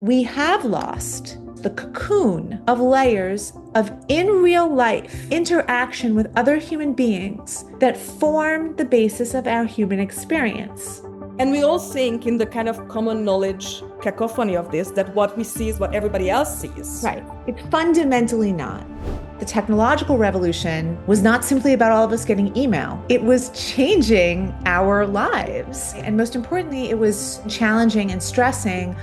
We have lost the cocoon of layers of in real life interaction with other human beings that form the basis of our human experience. And we all think in the kind of common knowledge cacophony of this, that what we see is what everybody else sees. Right. It's fundamentally not. The technological revolution was not simply about all of us getting email. It was changing our lives. And most importantly, it was challenging and stressing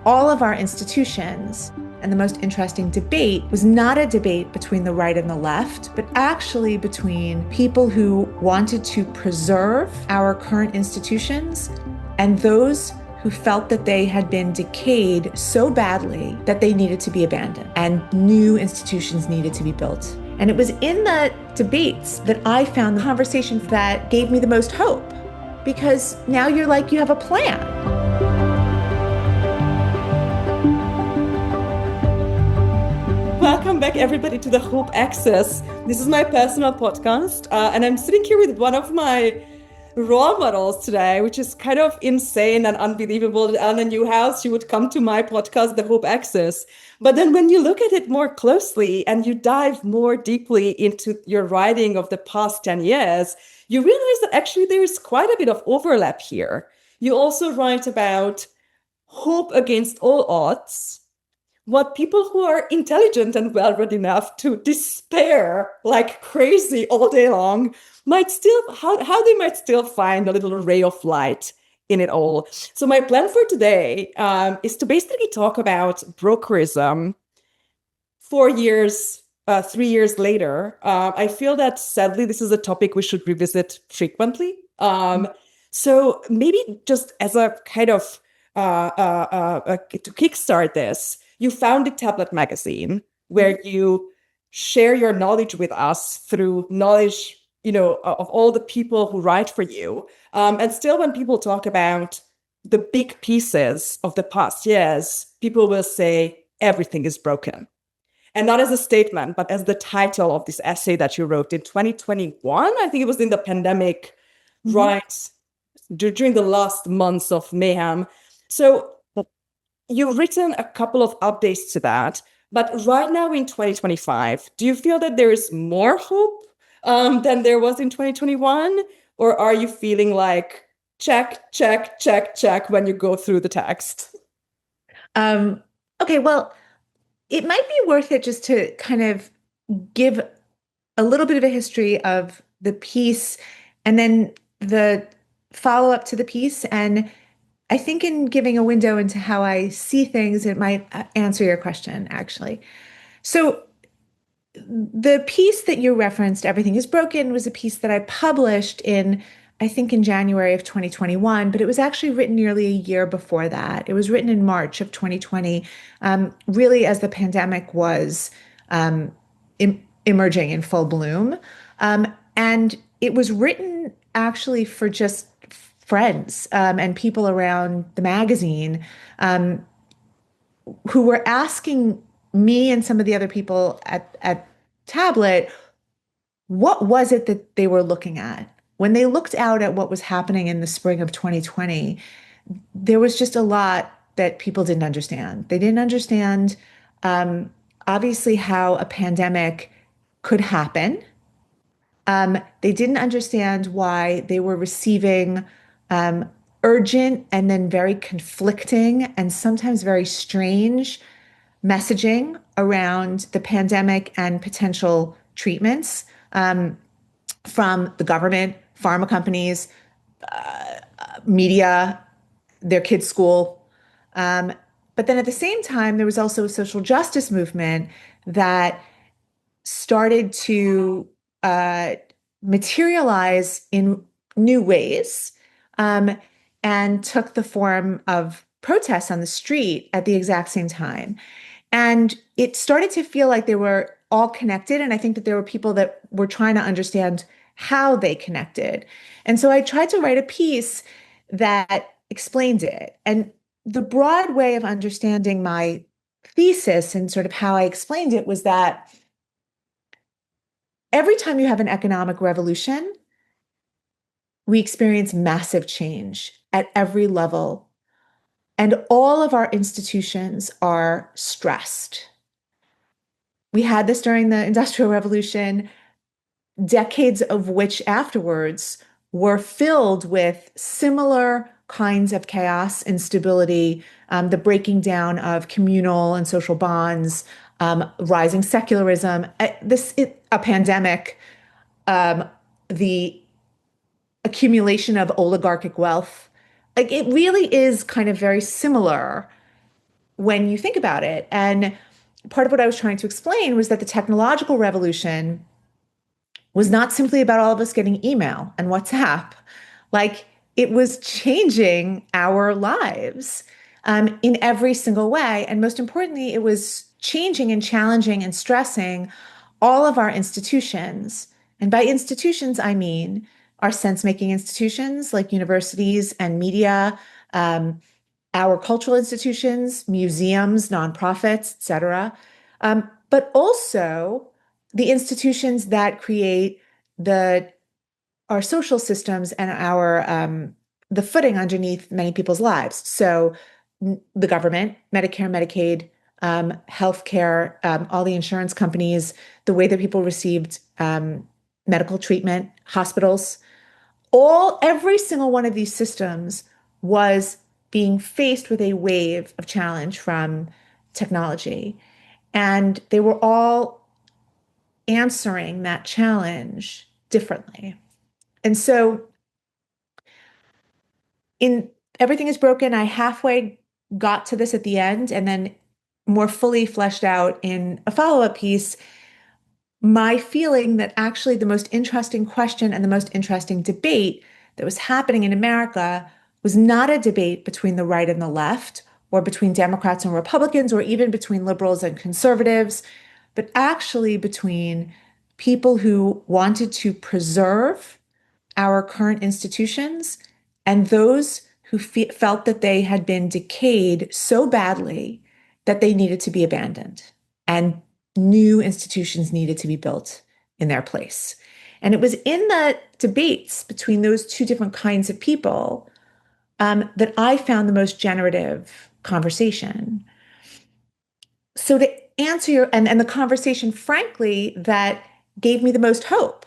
all of our institutions. And the most interesting debate was not a debate between the right and the left, but actually between people who wanted to preserve our current institutions and those who felt that they had been decayed so badly that they needed to be abandoned and new institutions needed to be built. And it was in the debates that I found the conversations that gave me the most hope, because now you're like, you have a plan. Welcome back, everybody, to the Hope Access. This is my personal podcast, and I'm sitting here with one of my role models today, which is kind of insane and unbelievable. Alana Newhouse, she would come to my podcast, The Hope Access. But then when you look at it more closely and you dive more deeply into your writing of the past 10 years, you realize that actually there is quite a bit of overlap here. You also write about hope against all odds, what people who are intelligent and well-read enough to despair like crazy all day long might still, how they might still find a little ray of light in it all. So my plan for today is to basically talk about brokerism 4 years, 3 years later. I feel that sadly, this is a topic we should revisit frequently. So maybe just as a kind of to kickstart this, you founded Tablet Magazine, where you share your knowledge with us through knowledge, of all the people who write for you. And still, when people talk about the big pieces of the past years, people will say everything is broken. And not as a statement, but as the title of this essay that you wrote in 2021. I think it was in the pandemic, right, during the last months of mayhem. So you've written a couple of updates to that, but right now in 2025, do you feel that there is more hope than there was in 2021? Or are you feeling like check, check, check, check when you go through the text? Okay, well, it might be worth it just to kind of give a little bit of a history of the piece and then the follow-up to the piece. And I think in giving a window into how I see things, it might answer your question, actually. So the piece that you referenced, Everything is Broken, was a piece that I published I think in January of 2021, but it was actually written nearly a year before that. It was written in March of 2020, really as the pandemic was emerging in full bloom. And it was written actually for just friends and people around the magazine who were asking me and some of the other people at Tablet, what was it that they were looking at? When they looked out at what was happening in the spring of 2020, there was just a lot that people didn't understand. They didn't understand, obviously, how a pandemic could happen. They didn't understand why they were receiving urgent and then very conflicting and sometimes very strange messaging around the pandemic and potential treatments from the government, pharma companies, media, their kids' school. But then at the same time, there was also a social justice movement that started to materialize in new ways and took the form of protests on the street at the exact same time. And it started to feel like they were all connected. And I think that there were people that were trying to understand how they connected. And so I tried to write a piece that explained it. And the broad way of understanding my thesis and sort of how I explained it was that every time you have an economic revolution, we experience massive change at every level And all of our institutions are stressed. We had this during the Industrial Revolution, decades of which afterwards were filled with similar kinds of chaos, instability, the breaking down of communal and social bonds, rising secularism, a pandemic, the accumulation of oligarchic wealth. Like it really is kind of very similar when you think about it. And part of what I was trying to explain was that the technological revolution was not simply about all of us getting email and WhatsApp. Like it was changing our lives in every single way. And most importantly, it was changing and challenging and stressing all of our institutions. And by institutions, I mean our sense-making institutions like universities and media, our cultural institutions, museums, nonprofits, et cetera, but also the institutions that create the our social systems and our the footing underneath many people's lives. So the government, Medicare, Medicaid, healthcare, all the insurance companies, the way that people received medical treatment, hospitals, every single one of these systems was being faced with a wave of challenge from technology. And they were all answering that challenge differently. And so in Everything is Broken, I halfway got to this at the end and then more fully fleshed out in a follow-up piece my feeling that actually the most interesting question and the most interesting debate that was happening in America was not a debate between the right and the left, or between Democrats and Republicans, or even between liberals and conservatives, but actually between people who wanted to preserve our current institutions and those who felt that they had been decayed so badly that they needed to be abandoned and new institutions needed to be built in their place. And it was in the debates between those two different kinds of people that I found the most generative conversation. So to answer and the conversation, frankly, that gave me the most hope,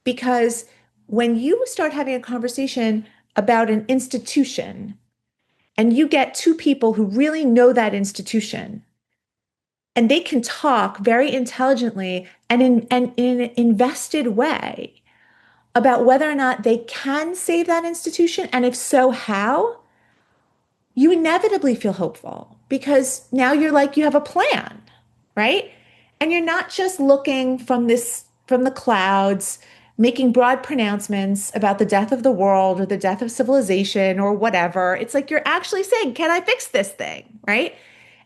because when you start having a conversation about an institution and you get two people who really know that institution and they can talk very intelligently and in an invested way about whether or not they can save that institution, and if so, how, you inevitably feel hopeful because now you're like, you have a plan, right? And you're not just looking from the clouds, making broad pronouncements about the death of the world or the death of civilization or whatever. It's like you're actually saying, can I fix this thing, right?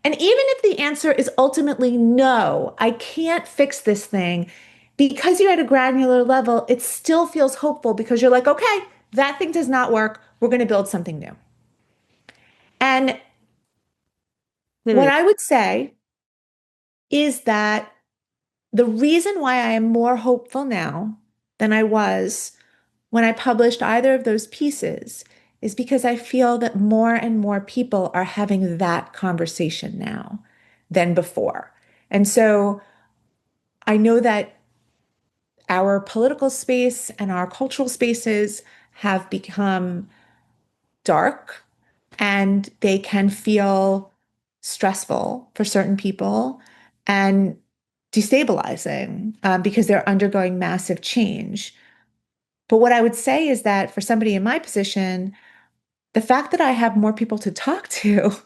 And even if the answer is ultimately no, I can't fix this thing, because you're at a granular level, it still feels hopeful because you're like, okay, that thing does not work. We're going to build something new. And what Hmm. I would say is that the reason why I am more hopeful now than I was when I published either of those pieces is because I feel that more and more people are having that conversation now than before. And so I know that our political space and our cultural spaces have become dark and they can feel stressful for certain people and destabilizing because they're undergoing massive change. But what I would say is that for somebody in my position, the fact that I have more people to talk to,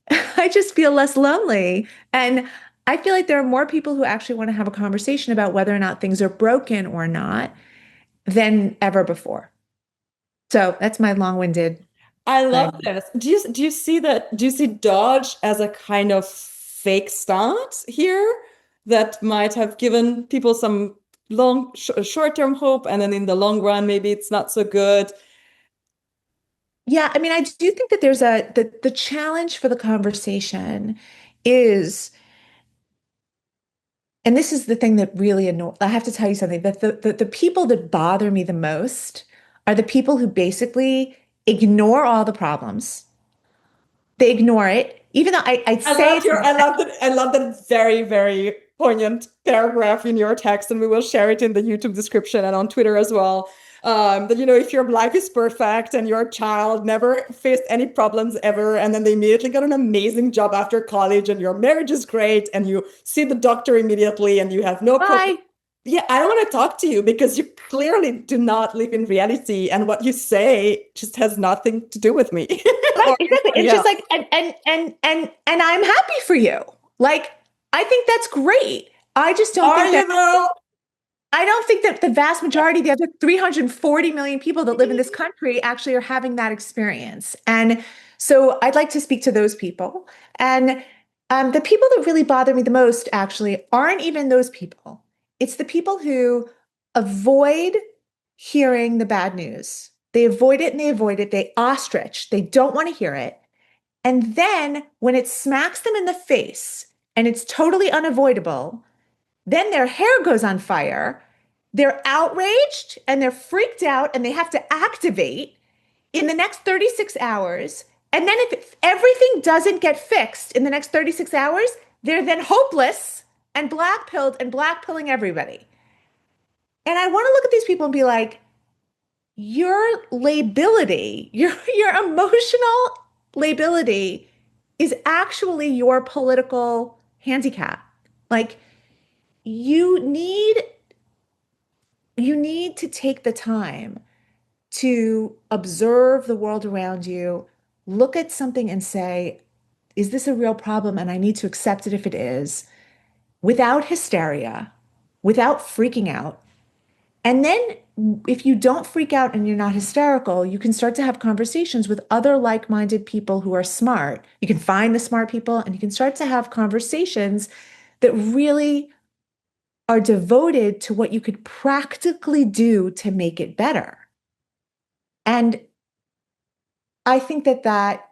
I just feel less lonely. And I feel like there are more people who actually want to have a conversation about whether or not things are broken or not than ever before. So that's my long-winded I love thing. this. Do you see that? Do you see Dodge as a kind of fake start here that might have given people some short-term hope, and then in the long run, maybe it's not so good? Yeah, I mean, I do think that there's the challenge for the conversation is, and this is the thing that really annoys, I have to tell you something, that the people that bother me the most are the people who basically ignore all the problems They ignore it, even though I'd say it's I love that very, very poignant paragraph in your text, and we will share it in the YouTube description and on Twitter as well. That, if your life is perfect and your child never faced any problems ever, and then they immediately got an amazing job after college, and your marriage is great, and you see the doctor immediately, and you have no problem. Yeah, I don't want to talk to you because you clearly do not live in reality, and what you say just has nothing to do with me. Right, exactly. It's just like, and I'm happy for you. Like, I think that's great. I just don't think that. I don't think that the vast majority, the other 340 million people that live in this country, actually are having that experience. And so I'd like to speak to those people. And the people that really bother me the most actually aren't even those people. It's the people who avoid hearing the bad news. They avoid it and they avoid it. They ostrich. They don't want to hear it. And then when it smacks them in the face and it's totally unavoidable, then their hair goes on fire. They're outraged and they're freaked out and they have to activate in the next 36 hours. And then if everything doesn't get fixed in the next 36 hours, they're then hopeless and black-pilled and black-pilling everybody. And I want to look at these people and be like, your lability, your emotional lability is actually your political handicap. Like, you need to take the time to observe the world around you, look at something and say, is this a real problem? And I need to accept it if it is, without hysteria, without freaking out. And then if you don't freak out and you're not hysterical, you can start to have conversations with other like-minded people who are smart. You can find the smart people and you can start to have conversations that really are devoted to what you could practically do to make it better. And I think that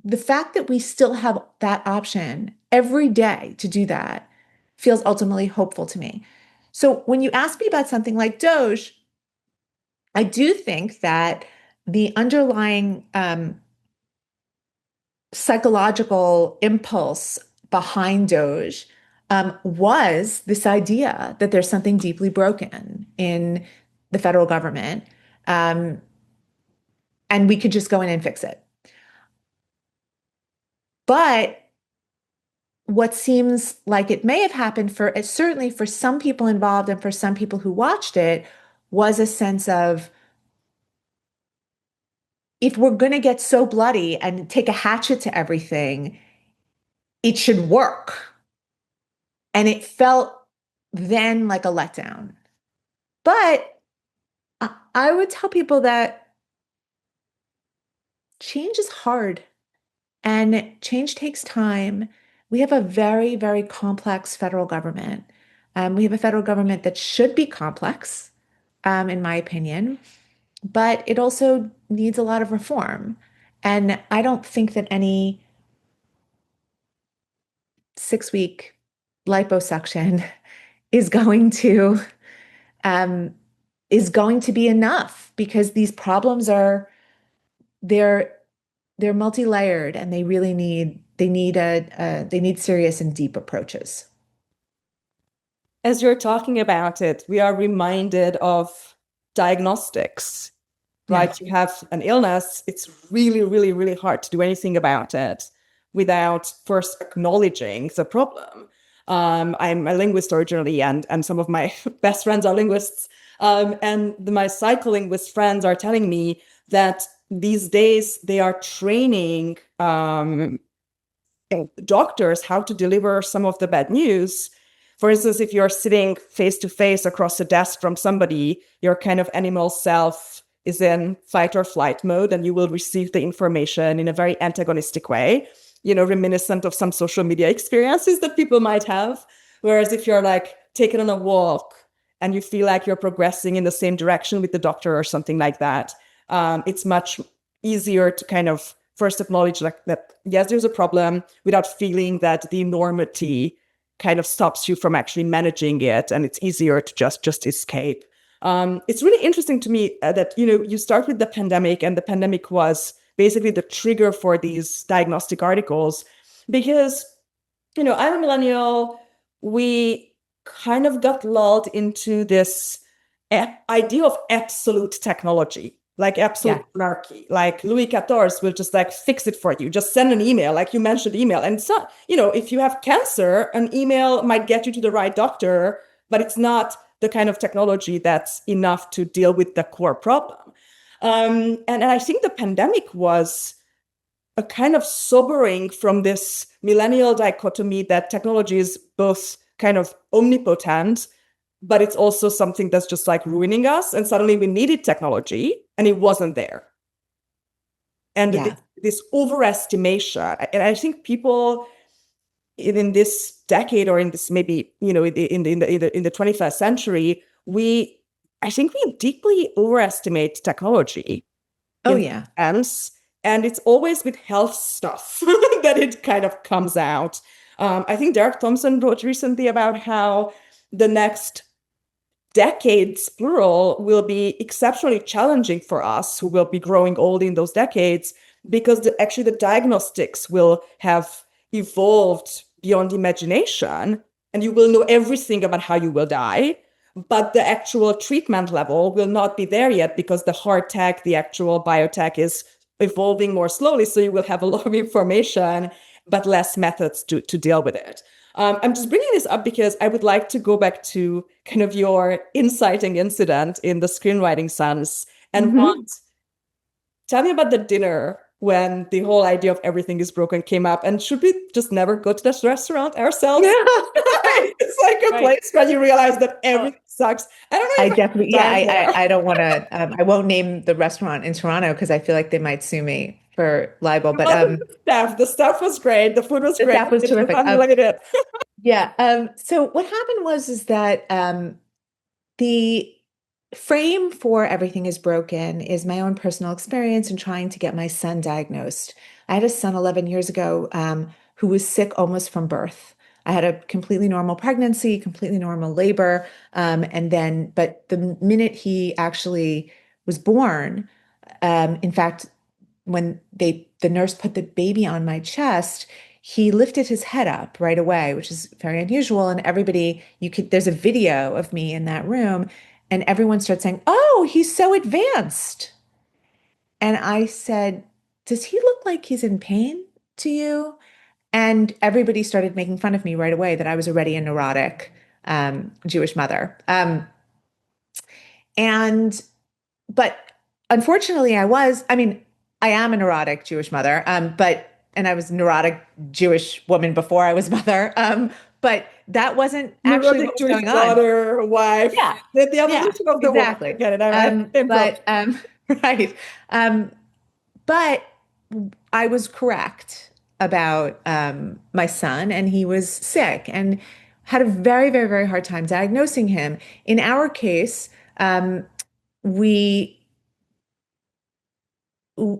the fact that we still have that option every day to do that feels ultimately hopeful to me. So when you ask me about something like Doge, I do think that the underlying psychological impulse behind Doge was this idea that there's something deeply broken in the federal government, and we could just go in and fix it. But what seems like it may have happened certainly for some people involved and for some people who watched it, was a sense of, if we're going to get so bloody and take a hatchet to everything, it should work. And it felt then like a letdown. But I would tell people that change is hard and change takes time. We have a very, very complex federal government. We have a federal government that should be complex, in my opinion, but it also needs a lot of reform. And I don't think that any 6-week liposuction is going to be enough, because these problems they're multi-layered and they really need serious and deep approaches. As you're talking about it, we are reminded of diagnostics. Right? You have an illness, it's really, really, really hard to do anything about it without first acknowledging the problem. I'm a linguist originally, and some of my best friends are linguists. And my psycholinguist friends are telling me that these days they are training doctors how to deliver some of the bad news. For instance, if you're sitting face to face across a desk from somebody, your kind of animal self is in fight or flight mode, and you will receive the information in a very antagonistic way, reminiscent of some social media experiences that people might have. Whereas if you're like taken on a walk and you feel like you're progressing in the same direction with the doctor or something like that, it's much easier to kind of first acknowledge that, yes, there's a problem, without feeling that the enormity kind of stops you from actually managing it, and it's easier to just escape. It's really interesting to me that, you start with the pandemic, and the pandemic was basically the trigger for these diagnostic articles. Because, I'm a millennial. We kind of got lulled into this idea of absolute technology, like absolute Yeah. monarchy. Like Louis XIV will just like fix it for you. Just send an email, like you mentioned email. And so, if you have cancer, an email might get you to the right doctor, but it's not the kind of technology that's enough to deal with the core problem. And I think the pandemic was a kind of sobering from this millennial dichotomy that technology is both kind of omnipotent, but it's also something that's just like ruining us. And suddenly we needed technology and it wasn't there. And Yeah. this overestimation, and I think people in this decade or in this maybe in the 21st century, I think we deeply overestimate technology Oh, in yeah. sense, and it's always with health stuff that it kind of comes out. I think Derek Thompson wrote recently about how the next decades, plural, will be exceptionally challenging for us who will be growing old in those decades because actually the diagnostics will have evolved beyond imagination and you will know everything about how you will die. But the actual treatment level will not be there yet because the hard tech, the actual biotech is evolving more slowly. So you will have a lot of information, but less methods to deal with it. I'm just bringing this up because I would like to go back to kind of your inciting incident in the screenwriting sense and Mhm. tell me about the dinner when the whole idea of everything is broken came up. And should we just never go to this restaurant ourselves? It's like a Right. place where you realize that Oh, everything sucks. I don't I know if definitely, I yeah, have time there. I don't want to, I won't name the restaurant in Toronto because I feel like they might sue me for libel, but Love the staff. The staff was great. The food was the great. staff was It was terrific. unrelated. Yeah. So what happened was is that the frame for Everything is Broken is my own personal experience in trying to get my son diagnosed. I had a son 11 years ago who was sick almost from birth. I had a completely normal pregnancy, completely normal labor. But the minute he actually was born, in fact, when the nurse put the baby on my chest, he lifted his head up right away, which is very unusual. And everybody, there's a video of me in that room, and everyone starts saying, "Oh, he's so advanced." And I said, "Does he look like he's in pain to you?" And everybody started making fun of me right away that I was already a neurotic Jewish mother. And but unfortunately, I mean, I am a neurotic Jewish mother, and I was a neurotic Jewish woman before I was mother. But that wasn't actually what Neurotic was Jewish going on. daughter, wife, Yeah, the yeah, evolution of the word. I exactly. get it. I same problem. Right. Um, but I was correct about my son, and he was sick and had a very, very, very hard time diagnosing him. In our case, we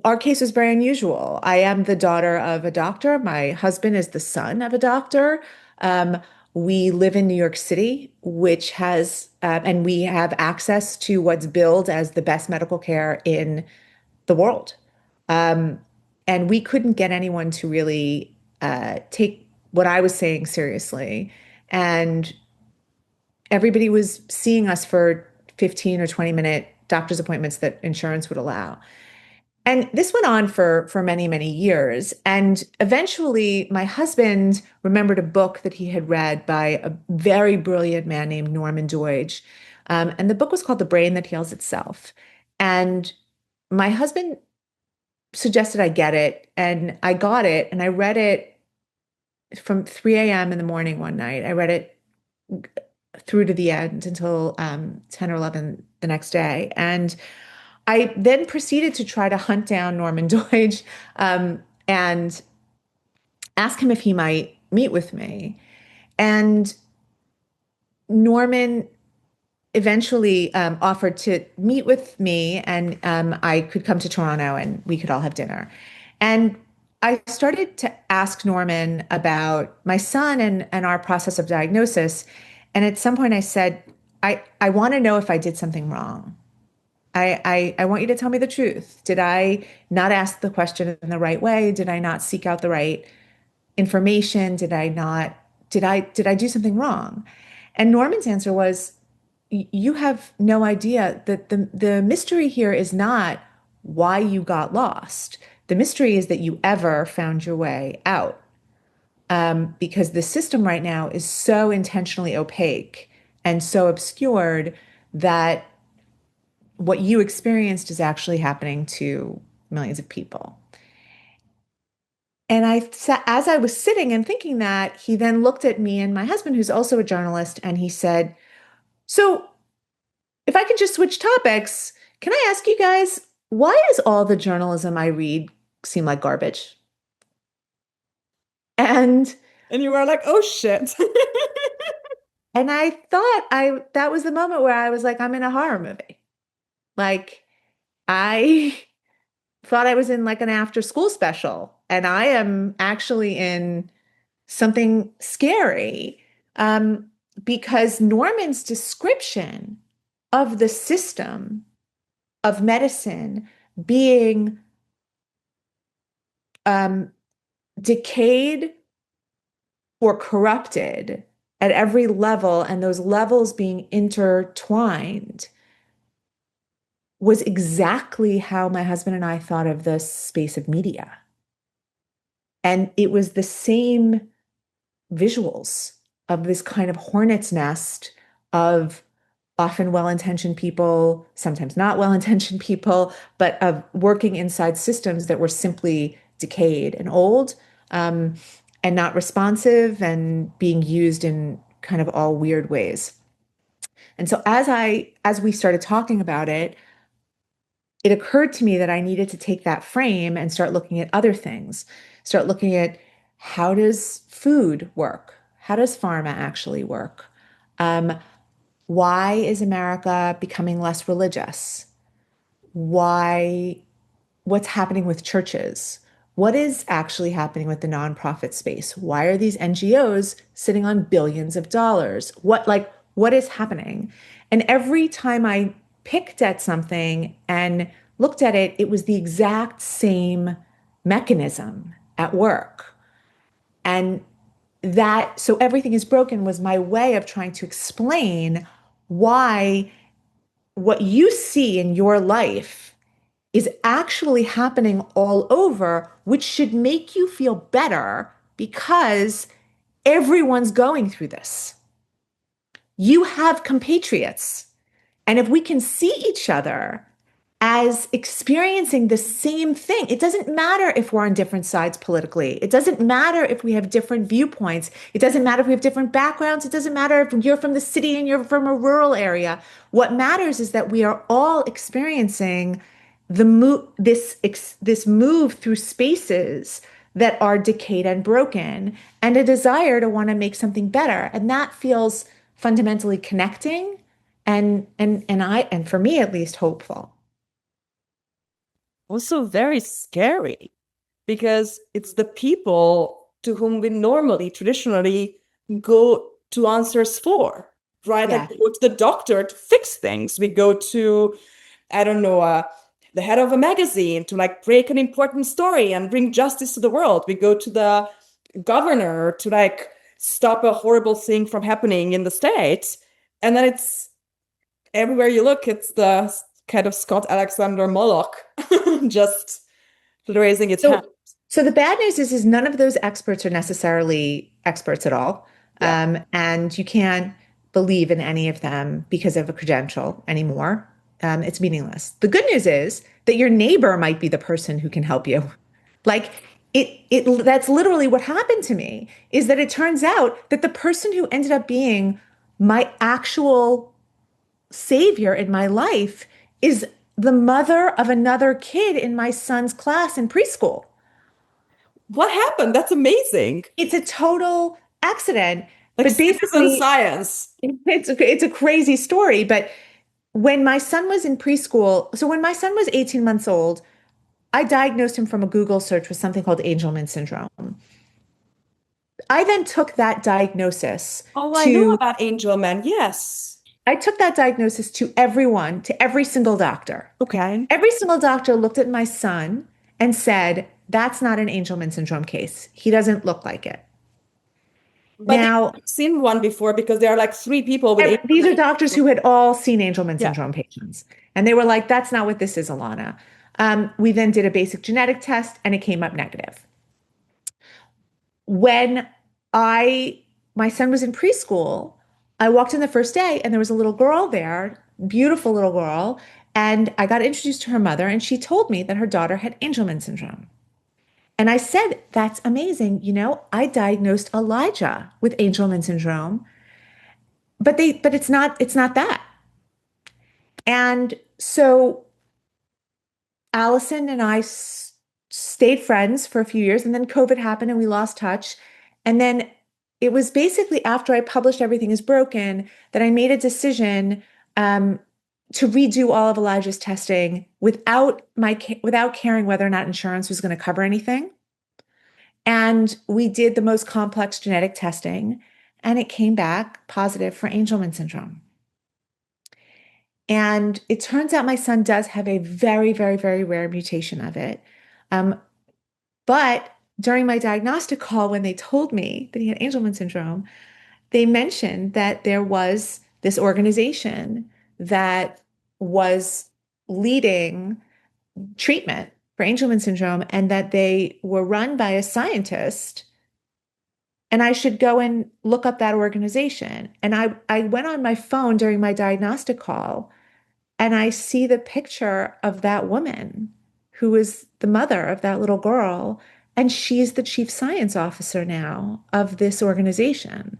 our case was very unusual. I am the daughter of a doctor. My husband is the son of a doctor. Um, we live in New York City, and we have access to what's billed as the best medical care in the world. Um, and we couldn't get anyone to really take what I was saying seriously. And everybody was seeing us for 15 or 20-minute doctor's appointments that insurance would allow. And this went on for many, many years. And eventually, my husband remembered a book that he had read by a very brilliant man named Norman Doidge. And the book was called The Brain That Heals Itself. And my husband suggested I get it. And I got it. And I read it from 3 a.m. in the morning one night. I read it through to the end until 10 or 11 the next day. And I then proceeded to try to hunt down Norman Doidge and ask him if he might meet with me. And Norman eventually offered to meet with me, and I could come to Toronto and we could all have dinner. And I started to ask Norman about my son and our process of diagnosis. And at some point I said, I want to know if I did something wrong. I want you to tell me the truth. Did I not ask the question in the right way? Did I not seek out the right information? Did I do something wrong? And Norman's answer was, you have no idea that the mystery here is not why you got lost. The mystery is that you ever found your way out. Because the system right now is so intentionally opaque and so obscured that what you experienced is actually happening to millions of people. And as I was sitting and thinking that, he then looked at me and my husband, who's also a journalist, and he said, "So, if I could just switch topics, can I ask you guys, why does all the journalism I read seem like garbage?" And And you were like, oh shit. and I thought I that was the moment where I was like, I'm in a horror movie. Like, I thought I was in like an after school special, and I am actually in something scary. Um, because Norman's description of the system of medicine being um, decayed or corrupted at every level, and those levels being intertwined, was exactly how my husband and I thought of the space of media. And it was the same visuals of this kind of hornet's nest of often well-intentioned people, sometimes not well-intentioned people, but of working inside systems that were simply decayed and old, um, and not responsive and being used in kind of all weird ways. And so as we started talking about it, it occurred to me that I needed to take that frame and start looking at other things, start looking at, how does food work? How does pharma actually work? Um, why is America becoming less religious? Why, what's happening with churches? What is actually happening with the nonprofit space? Why are these NGOs sitting on billions of dollars? What is happening? And every time I picked at something and looked at it, it was the exact same mechanism at work. And so everything is broken was my way of trying to explain why what you see in your life is actually happening all over, which should make you feel better because everyone's going through this. You have compatriots. And if we can see each other as experiencing the same thing, it doesn't matter if we're on different sides politically. It doesn't matter if we have different viewpoints. It doesn't matter if we have different backgrounds. It doesn't matter if you're from the city and you're from a rural area. What matters is that we are all experiencing this move through spaces that are decayed and broken, and a desire to want to make something better. And that feels fundamentally connecting and for me at least, hopeful. Also very scary because it's the people to whom we normally, traditionally go to answers for, right? Yeah. Like we go to the doctor to fix things. We go to, I don't know, the head of a magazine to like break an important story and bring justice to the world. We go to the governor to like stop a horrible thing from happening in the state. And then it's everywhere you look, it's the kind of Scott Alexander Moloch just raising its hand. So the bad news is none of those experts are necessarily experts at all. Yeah. And you can't believe in any of them because of a credential anymore. It's meaningless. The good news is that your neighbor might be the person who can help you. Like that's literally what happened to me, is that it turns out that the person who ended up being my actual savior in my life is the mother of another kid in my son's class in preschool. What happened? That's amazing. It's a total accident, Like but citizen basically science. it's a crazy story. But when my son was in preschool, so when my son was 18 months old, I diagnosed him from a Google search with something called Angelman syndrome. I then took that diagnosis Oh, I know to about Angel Man. Yes. I took that diagnosis to everyone, to every single doctor. Okay. Every single doctor looked at my son and said, that's not an Angelman syndrome case. He doesn't look like it. But Now, I've seen one before because there are like three people with these Angelman. are doctors who had all seen Angelman Yeah. syndrome patients. And they were like, that's not what this is, Alana. We then did a basic genetic test and it came up negative. When my son was in preschool, I walked in the first day and there was a little girl there, beautiful little girl. And I got introduced to her mother and she told me that her daughter had Angelman syndrome. And I said, that's amazing. I diagnosed Elijah with Angelman syndrome, but it's not that. And so Allison and I stayed friends for a few years, and then COVID happened and we lost touch. And then it was basically after I published Everything is Broken that I made a decision to redo all of Elijah's testing without caring whether or not insurance was going to cover anything. And we did the most complex genetic testing, and it came back positive for Angelman syndrome. And it turns out my son does have a very, very, very rare mutation of it. But during my diagnostic call, when they told me that he had Angelman syndrome, they mentioned that there was this organization that was leading treatment for Angelman syndrome and that they were run by a scientist. And I should go and look up that organization. And I went on my phone during my diagnostic call and I see the picture of that woman who is the mother of that little girl. And she's the chief science officer now of this organization.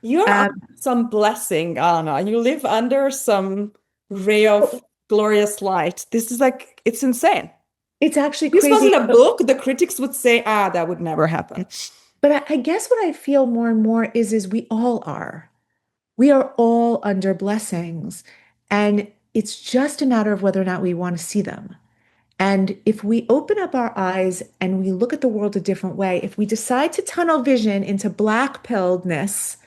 You're Um, under some blessing, Anna. You live under some ray of glorious light. This is like, it's insane. it's actually This crazy. wasn't a book. The critics would say, that would never happen. But I guess what I feel more and more is we all are. We are all under blessings. And it's just a matter of whether or not we want to see them. And if we open up our eyes and we look at the world a different way, if we decide to tunnel vision into black pilledness,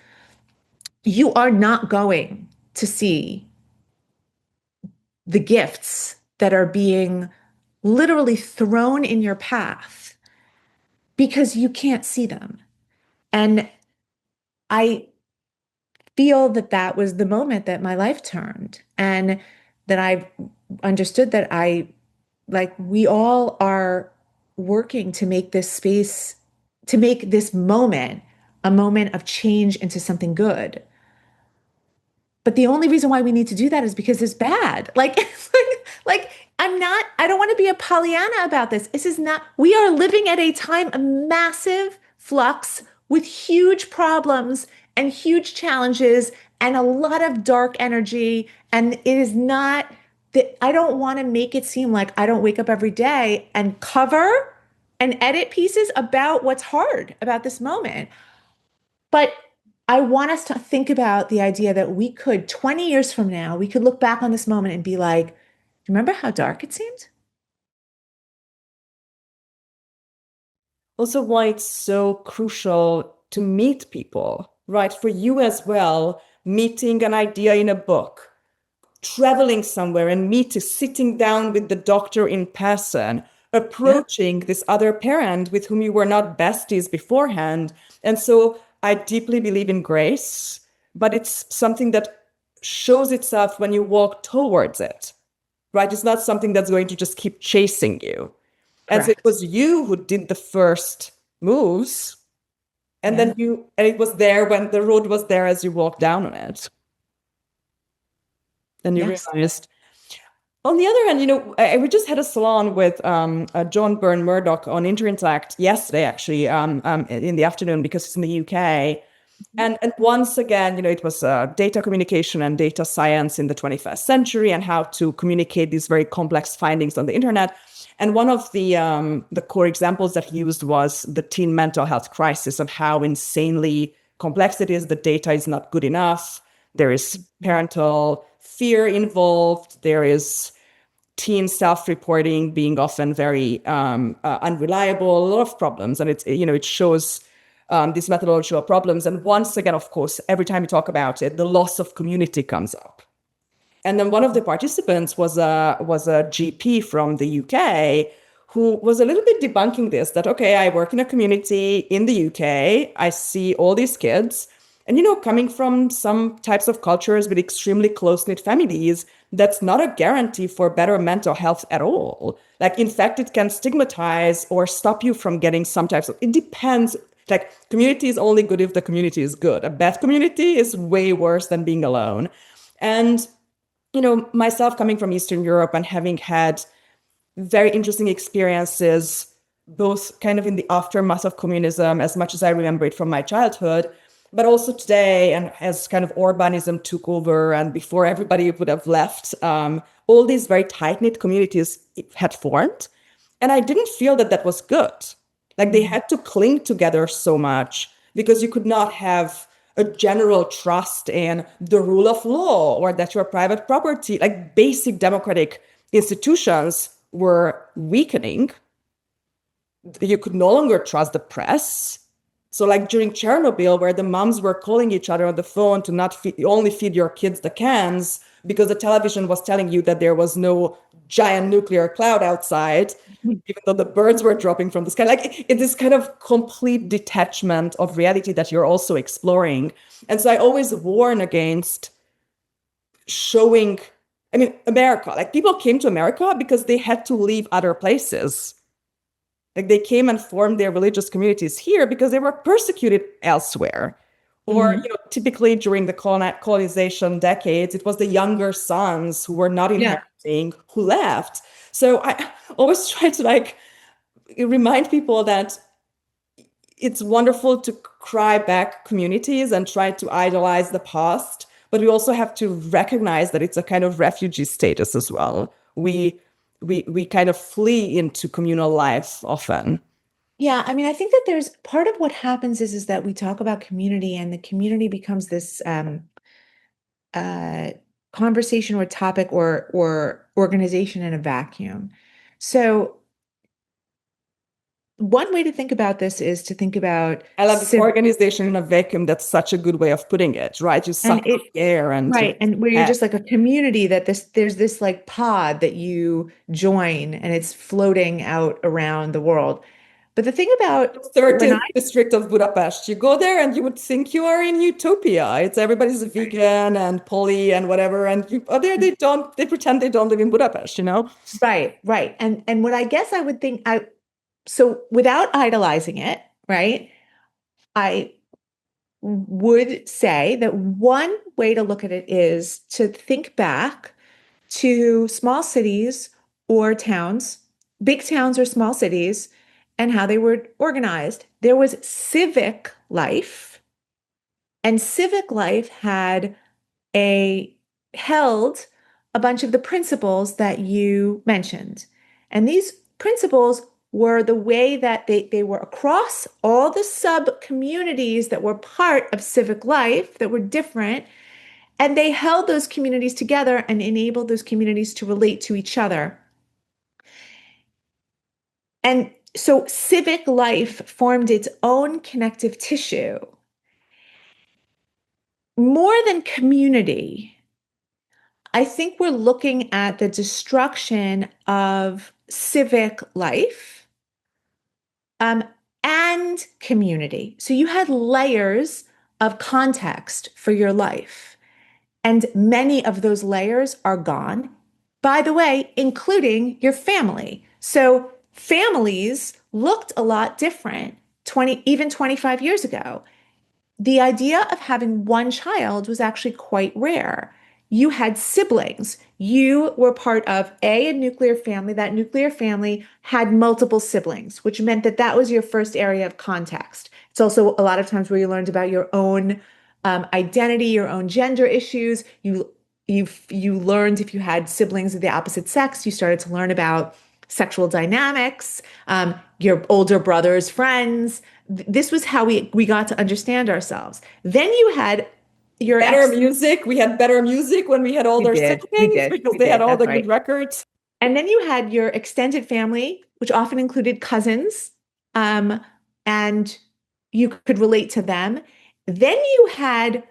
you are not going to see the gifts that are being literally thrown in your path because you can't see them. And I feel that that was the moment that my life turned and that I understood that we all are working to make this space, to make this moment a moment of change into something good. But the only reason why we need to do that is because it's bad. I don't want to be a Pollyanna about this. This is not, we are living at a time of massive flux with huge problems and huge challenges and a lot of dark energy. And it is not that I don't want to make it seem like I don't wake up every day and cover and edit pieces about what's hard about this moment. But I want us to think about the idea that we could, 20 years from now, we could look back on this moment and be like, remember how dark it seemed? Also, why it's so crucial to meet people, right? For you as well, meeting an idea in a book, traveling somewhere and sitting down with the doctor in person, approaching this other parent with whom you were not besties beforehand. And so I deeply believe in grace, but it's something that shows itself when you walk towards it, right? It's not something that's going to just keep chasing you. As it was you who did the first moves, and then it was there when the road was there as you walked down on it. And you realized. On the other hand, we just had a salon with John Byrne Murdoch on Interact yesterday, actually, in the afternoon, because it's in the UK. And once again, it was data communication and data science in the 21st century and how to communicate these very complex findings on the internet. And one of the core examples that he used was the teen mental health crisis and how insanely complex it is. The data is not good enough. There is parental fear involved. There is teen self-reporting being often very unreliable, a lot of problems. And it shows these methodological problems. And once again, of course, every time you talk about it, the loss of community comes up. And then one of the participants was a GP from the UK who was a little bit debunking this, that, okay, I work in a community in the UK, I see all these kids, and, coming from some types of cultures with extremely close-knit families, that's not a guarantee for better mental health at all. Like, in fact, it can stigmatize or stop you from getting some types of, it depends. Like, community is only good if the community is good. A bad community is way worse than being alone. And myself coming from Eastern Europe and having had very interesting experiences, both kind of in the aftermath of communism, as much as I remember it from my childhood, but also today, and as kind of urbanism took over and before everybody would have left, all these very tight-knit communities had formed. And I didn't feel that that was good. Like, they had to cling together so much because you could not have a general trust in the rule of law or that your private property, like basic democratic institutions, were weakening. You could no longer trust the press. So like during Chernobyl, where the moms were calling each other on the phone to not only feed your kids the cans because the television was telling you that there was no giant nuclear cloud outside, even though the birds were dropping from the sky. Like, it's this kind of complete detachment of reality that you're also exploring. And so I always warn against showing, America, like, people came to America because they had to leave other places. Like, they came and formed their religious communities here because they were persecuted elsewhere. Or, typically during the colonization decades, it was the younger sons who were not inheriting who left. So I always try to remind people that it's wonderful to cry back communities and try to idolize the past, but we also have to recognize that it's a kind of refugee status as well. We kind of flee into communal life often. Yeah, I think that there's part of what happens is that we talk about community and the community becomes this conversation or topic or organization in a vacuum. So one way to think about this is to think about I love this organization in a vacuum. That's such a good way of putting it, right? You suck the air and right, and where you're just like a community that there's this like pod that you join and it's floating out around the world. But the thing about 13th district of Budapest, you go there and you would think you are in utopia. It's everybody's vegan and poly and whatever, and they pretend they don't live in Budapest, Right. And what I guess I would think so without idolizing it, right? I would say that one way to look at it is to think back to small cities or towns, big towns or small cities, and how they were organized. There was civic life, and civic life held a bunch of the principles that you mentioned. And these principles were the way that they were across all the sub communities that were part of civic life that were different. And they held those communities together and enabled those communities to relate to each other. And so civic life formed its own connective tissue. More than community, I think we're looking at the destruction of civic life and community. So you had layers of context for your life, and many of those layers are gone. By the way, including your family. So families looked a lot different even 25 years ago. The idea of having one child was actually quite rare. You had siblings. You were part of a nuclear family. That nuclear family had multiple siblings, which meant that that was your first area of context. It's also a lot of times where you learned about your own identity, your own gender issues. You learned if you had siblings of the opposite sex, you started to learn about sexual dynamics, your older brother's friends. This was how we got to understand ourselves. Then you had your music. We had better music when we had older siblings because they had all the good records. And then you had your extended family, which often included cousins, and you could relate to them. Then you had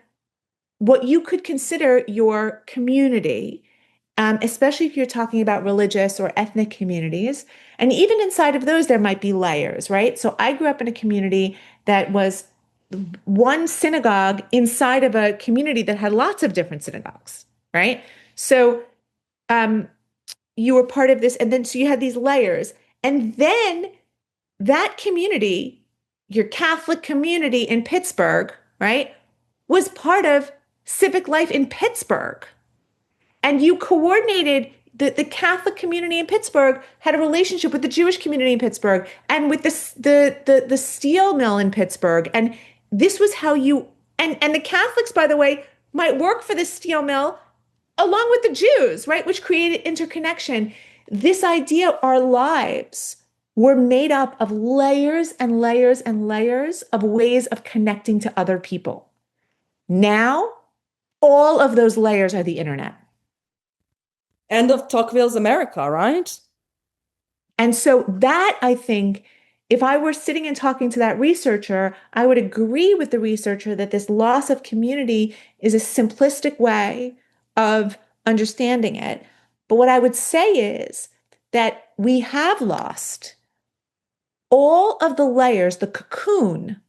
what you could consider your community, especially if you're talking about religious or ethnic communities. And even inside of those, there might be layers, right? So I grew up in a community that was one synagogue inside of a community that had lots of different synagogues, right? So you were part of this, and then so you had these layers. And then that community, your Catholic community in Pittsburgh, right, was part of civic life in Pittsburgh. And you coordinated the Catholic community in Pittsburgh had a relationship with the Jewish community in Pittsburgh and with the steel mill in Pittsburgh. And this was how you and the Catholics, by the way, might work for the steel mill along with the Jews, right? Which created interconnection. This idea, our lives were made up of layers and layers and layers of ways of connecting to other people. Now, all of those layers are the internet. End of Tocqueville's America, right? And so that, I think, if I were sitting and talking to that researcher, I would agree with the researcher that this loss of community is a simplistic way of understanding it. But what I would say is that we have lost all of the layers, the cocoon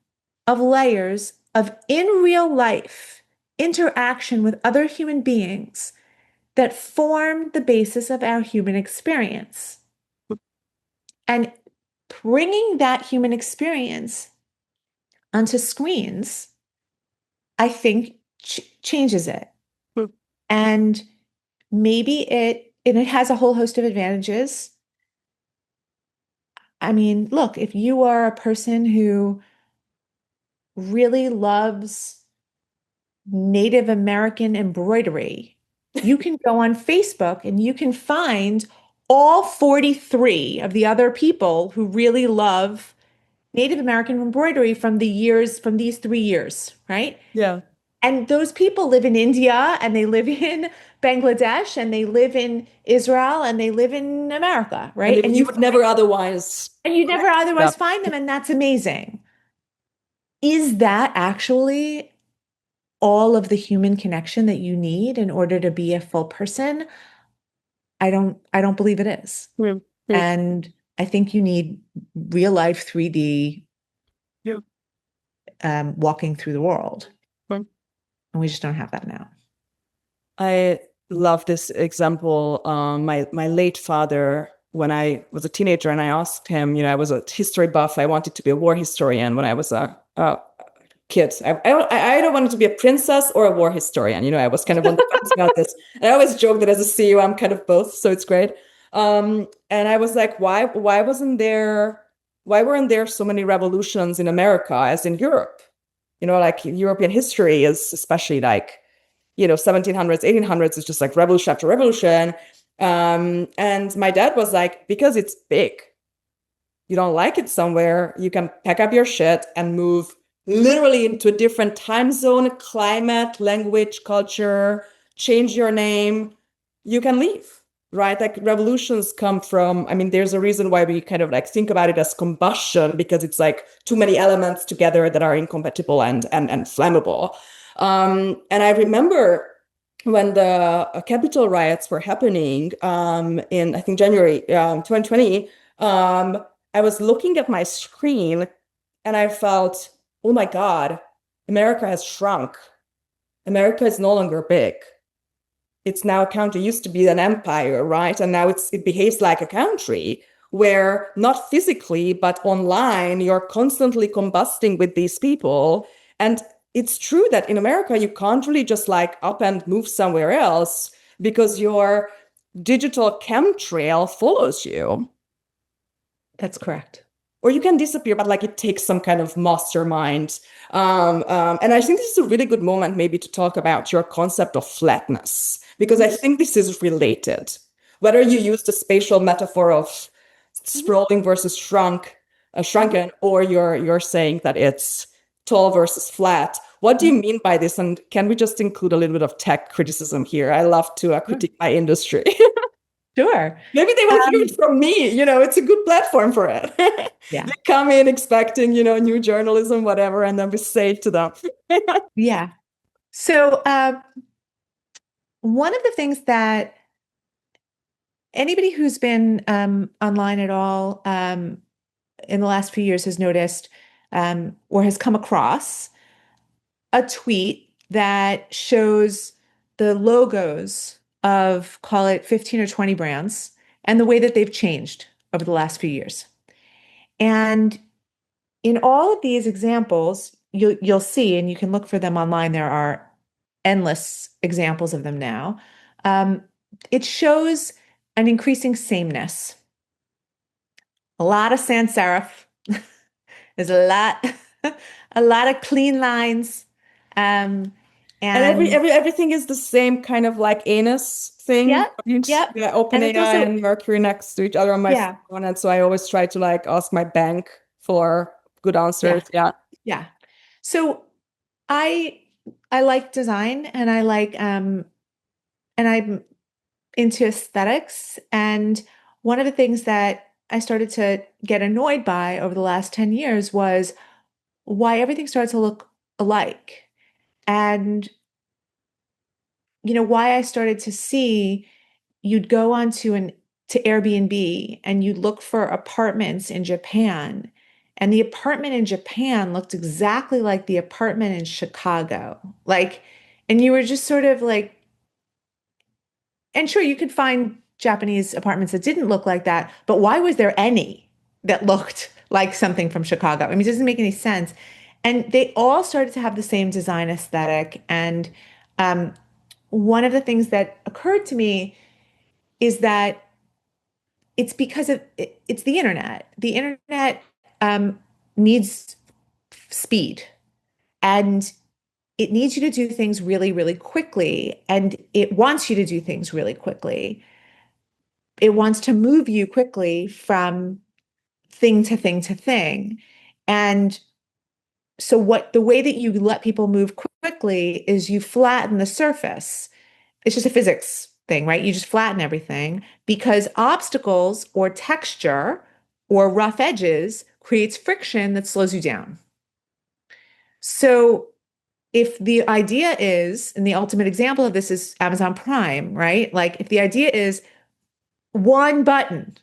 of layers of in real life interaction with other human beings that form the basis of our human experience. And bringing that human experience onto screens, I think changes it. And maybe it has a whole host of advantages. I mean, look, if you are a person who really loves Native American embroidery, you can go on Facebook and you can find all 43 of the other people who really love Native American embroidery from these 3 years, right? Yeah. And those people live in India and they live in Bangladesh and they live in Israel and they live in America, right? And you would never otherwise. And you never otherwise find them, and that's amazing. Is that actually all of the human connection that you need in order to be a full person? I don't believe it is. And I think you need real life 3D walking through the world. And we just don't have that now. I love this example. My late father, when I was a teenager, and I asked him, I was a history buff. I wanted to be a war historian when I was a kid. I either wanted to be a princess or a war historian. I was kind of on the fence about this. And I always joke that as a CEO, I'm kind of both, so it's great. And I was like, why weren't there so many revolutions in America as in Europe? Like European history is especially like, 1700s, 1800s is just like revolution after revolution. And my dad was like, because it's big. You don't like it somewhere, you can pack up your shit and move literally into a different time zone, climate, language, culture, change your name. You can leave, right? Like revolutions come from, there's a reason why we kind of like think about it as combustion, because it's like too many elements together that are incompatible and flammable. And I remember when the Capitol riots were happening in, I think, January 2020, I was looking at my screen and I felt, oh my God, America has shrunk. America is no longer big. It's now a country. It used to be an empire, right? And now it behaves like a country where not physically, but online, you're constantly combusting with these people. And it's true that in America, you can't really just like up and move somewhere else because your digital chemtrail follows you. That's correct. Or you can disappear, but like it takes some kind of mastermind. And I think this is a really good moment maybe to talk about your concept of flatness, because I think this is related. Whether you use the spatial metaphor of sprawling versus shrunken, or you're saying that it's tall versus flat. What do you mean by this? And can we just include a little bit of tech criticism here? I love to critique my industry. Sure. Maybe they will hear Um, it from me. It's a good platform for it. yeah. They come in expecting, new journalism, whatever, and then we say it to them. Yeah. So, one of the things that anybody who's been online at all in the last few years has noticed or has come across a tweet that shows the logos of, call it 15 or 20 brands and the way that they've changed over the last few years. And in all of these examples, you'll see, and you can look for them online. There are endless examples of them now. Um, it shows an increasing sameness. A lot of sans serif. There's a lot, a lot of clean lines. Um, And and everything is the same kind of like anus thing. yep, yep. Yeah, And it's OpenAI also, and Mercury next to each other on my yeah, phone, and so I always try to like ask my bank for good answers. yeah, Yeah. yeah. So I I like design and I like and I'm into aesthetics. And one of the things that I started to get annoyed by over the last 10 years was why everything started to look alike. And, why I started to see you'd go onto to Airbnb and you'd look for apartments in Japan. And the apartment in Japan looked exactly like the apartment in Chicago. And you were just sort of like, and sure, you could find Japanese apartments that didn't look like that, but why was there any that looked like something from Chicago? I mean, it doesn't make any sense. And they all started to have the same design aesthetic. And um, one of the things that occurred to me is that it's because it's the internet. The internet needs speed, and it needs you to do things really, really quickly, and it wants you to do things really quickly. It wants to move you quickly from thing to thing to thing. And so what the way that you let people move quickly is you flatten the surface. It's just a physics thing, right? You just flatten everything because obstacles or texture or rough edges creates friction that slows you down. So if the idea is, and the ultimate example of this is Amazon Prime, right? Like if the idea is one button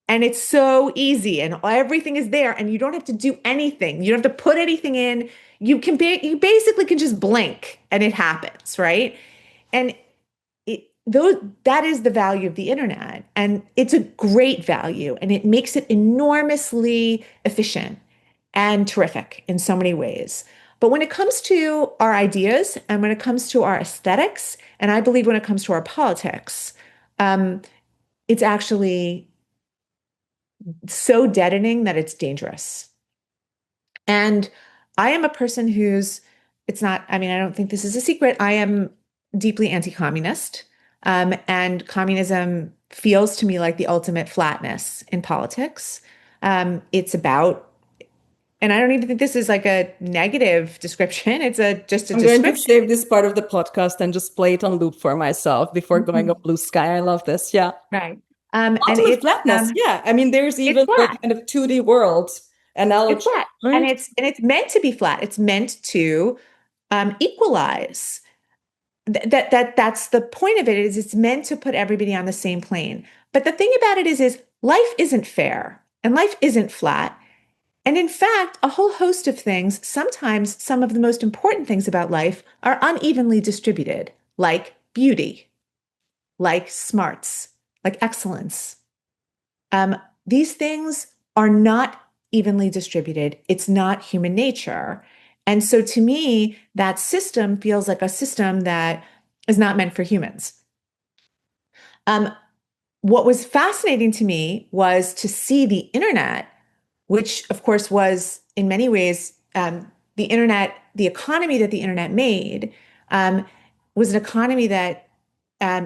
and it's so easy and everything is there and you don't have to do anything. You don't have to put anything in. You basically can just blink and it happens, right? And that is the value of the internet, and it's a great value, and it makes it enormously efficient and terrific in so many ways. But when it comes to our ideas and when it comes to our aesthetics, and I believe when it comes to our politics, um, it's actually so deadening that it's dangerous. And I am a person it's not, I mean, I don't think this is a secret. I am deeply anti-communist. And communism feels to me like the ultimate flatness in politics. It's about, and I don't even think this is like a negative description. It's just a I'm going to description. save this part of the podcast and just play it on loop for myself before going Mhm. up blue sky. I love this. Yeah. Right. And Ultimate flatness. Yeah. I mean, there's it's even the flat. kind of 2D world It's analogy, flat. And right? it's meant to be flat. It's meant to equalize. That's the point of it is it's meant to put everybody on the same plane. But the thing about it is life isn't fair and life isn't flat. And in fact, a whole host of things, sometimes some of the most important things about life are unevenly distributed, like beauty, like smarts, like excellence. Um, these things are not evenly distributed. It's not human nature. And so to me, that system feels like a system that is not meant for humans. Um, what was fascinating to me was to see the internet, which of course was in many ways the internet, the economy that the internet made was an economy that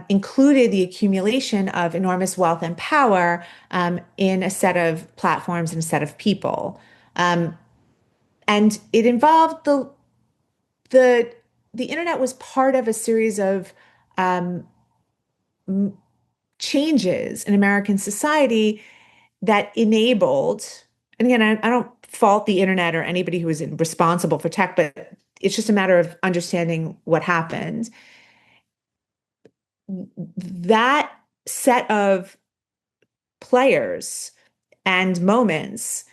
included the accumulation of enormous wealth and power in a set of platforms and a set of people. Um, and it involved the the internet was part of a series of um, changes in American society that enabled, and again, I don't fault the internet or anybody who was responsible for tech, but it's just a matter of understanding what happened. That set of players and moments